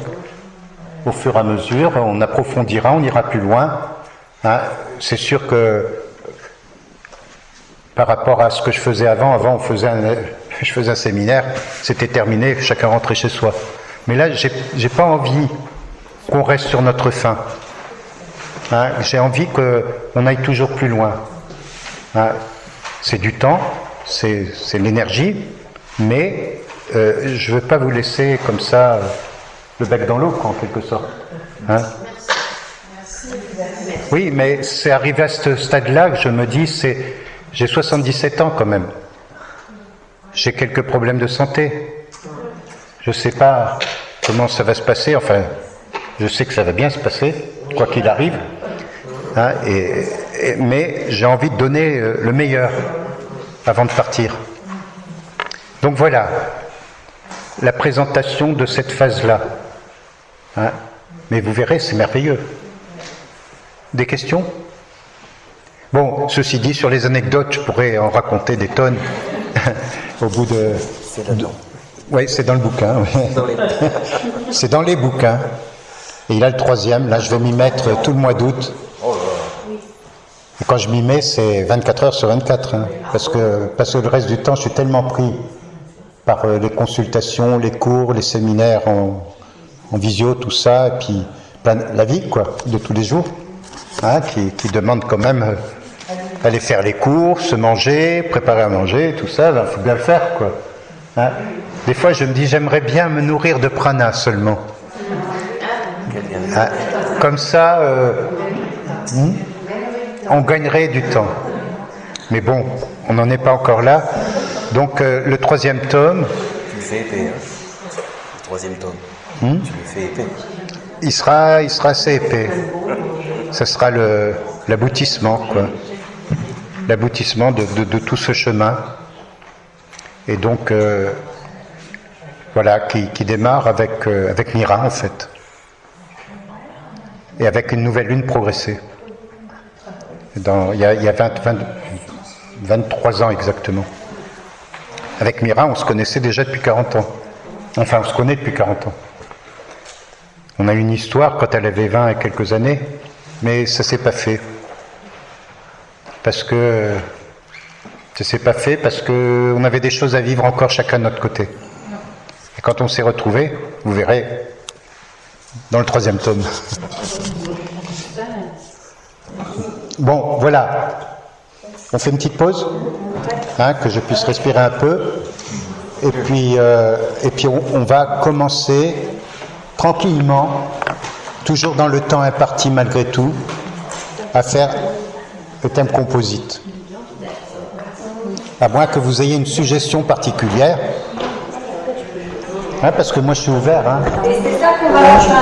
au fur et à mesure, on approfondira, on ira plus loin. C'est sûr que par rapport à ce que je faisais avant je faisais un séminaire, c'était terminé, chacun rentrait chez soi. Mais là, j'ai pas envie qu'on reste sur notre faim. J'ai envie qu'on aille toujours plus loin. C'est du temps, c'est l'énergie, mais je ne veux pas vous laisser comme ça le bec dans l'eau, en quelque sorte. Oui, mais c'est arrivé à ce stade-là que je me dis, j'ai 77 ans quand même. J'ai quelques problèmes de santé. Je ne sais pas comment ça va se passer, enfin, je sais que ça va bien se passer, quoi qu'il arrive. Mais j'ai envie de donner le meilleur avant de partir. Donc voilà, la présentation de cette phase-là. Mais vous verrez, c'est merveilleux. Des questions ? Bon, ceci dit, sur les anecdotes, je pourrais en raconter des tonnes au bout de... C'est là-dedans. Oui, c'est dans le bouquin. Oui. C'est dans les bouquins. Et il a le troisième, là je vais m'y mettre tout le mois d'août. Et quand je m'y mets, c'est 24 heures sur 24, parce que le reste du temps, je suis tellement pris par les consultations, les cours, les séminaires en visio, tout ça, et puis la vie, quoi, de tous les jours, qui demande quand même aller faire les courses, manger, préparer à manger, tout ça, il faut bien le faire, quoi. Hein? Des fois, je me dis, j'aimerais bien me nourrir de prana seulement. Hein? Comme ça, on gagnerait du temps. Mais bon, on n'en est pas encore là. Donc, le 3e tome... Tu le fais épais, hein. Le 3e tome. Tu le fais épais. Il sera assez épais. Ce sera l'aboutissement, quoi. L'aboutissement de tout ce chemin. Et donc, voilà, qui démarre avec Mira, en fait. Et avec une nouvelle lune progressée. Il y a 23 ans exactement. Avec Mira, on se connaissait déjà depuis 40 ans. Enfin, on se connaît depuis 40 ans. On a eu une histoire quand elle avait 20 et quelques années, mais ça s'est pas fait. Parce que on avait des choses à vivre encore chacun de notre côté. Et quand on s'est retrouvés, vous verrez, dans le 3e tome. Bon, voilà. On fait une petite pause, hein, que je puisse respirer un peu. Et puis on va commencer tranquillement, toujours dans le temps imparti malgré tout, à faire le thème composite. À moins que vous ayez une suggestion particulière. Hein, parce que moi je suis ouvert. Hein. Et c'est ça qu'on va faire.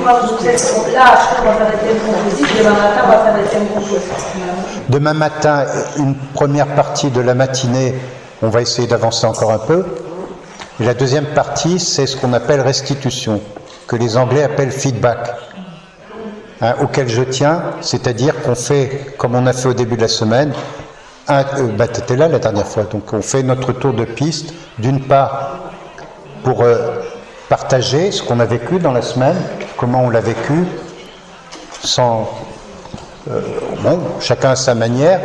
Là, on va faire des thèmes composites. Demain matin, on va faire des thèmes composites. Demain matin, une première partie de la matinée, on va essayer d'avancer encore un peu. Et la deuxième partie, c'est ce qu'on appelle restitution, que les Anglais appellent feedback, hein, auquel je tiens, c'est-à-dire qu'on fait, comme on a fait au début de la semaine, tu étais là la dernière fois, donc on fait notre tour de piste, d'une part pour partager ce qu'on a vécu dans la semaine, comment on l'a vécu, chacun à sa manière,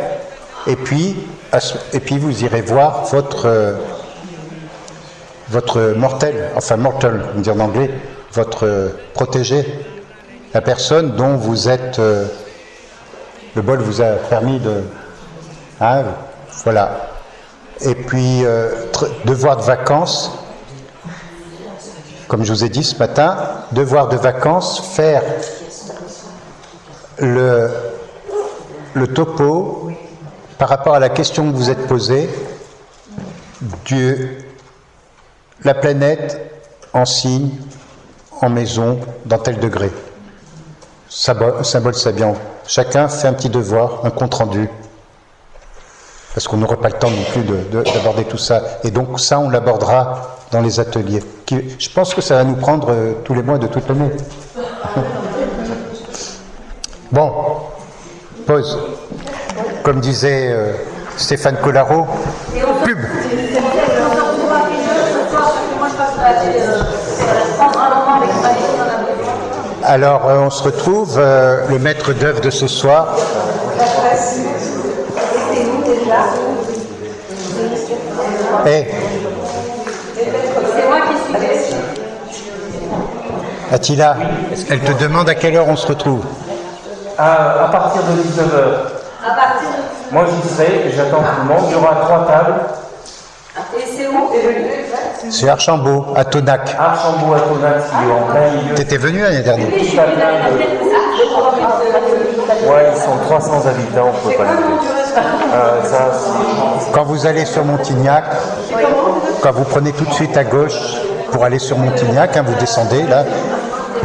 et puis vous irez voir votre mortel, on dit en anglais, votre protégé, la personne dont vous êtes, le bol vous a permis de, hein, voilà. Et puis devoir de vacances, comme je vous ai dit ce matin, devoir de vacances, faire le topo par rapport à la question que vous êtes posée, la planète en signe, en maison, dans tel degré. Symbole sabian. Chacun fait un petit devoir, un compte-rendu. Parce qu'on n'aura pas le temps non plus d'aborder tout ça. Et donc ça, on l'abordera dans les ateliers. Je pense que ça va nous prendre tous les mois de toute l'année. Bon, pause. Comme disait Stéphane Collaro, pub. Alors, on se retrouve, le maître d'œuvre de ce soir. Hey. Attila, elle te demande à quelle heure on se retrouve. À partir de 19h. Moi j'y serai, j'attends tout le monde. Il y aura 3 tables. Et c'est où? C'est Archambault, à Tonac. Archambault à Tonac, c'est en plein milieu. T'étais venu l'année dernière? Ouais, ils sont 300 habitants, on ne peut pas le dire. Quand vous allez sur Montignac, quand vous prenez tout de suite à gauche pour aller sur Montignac, hein, vous descendez là,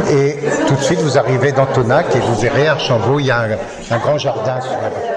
et tout de suite vous arrivez dans Tonac et vous verrez Archambault, il y a un grand jardin sur la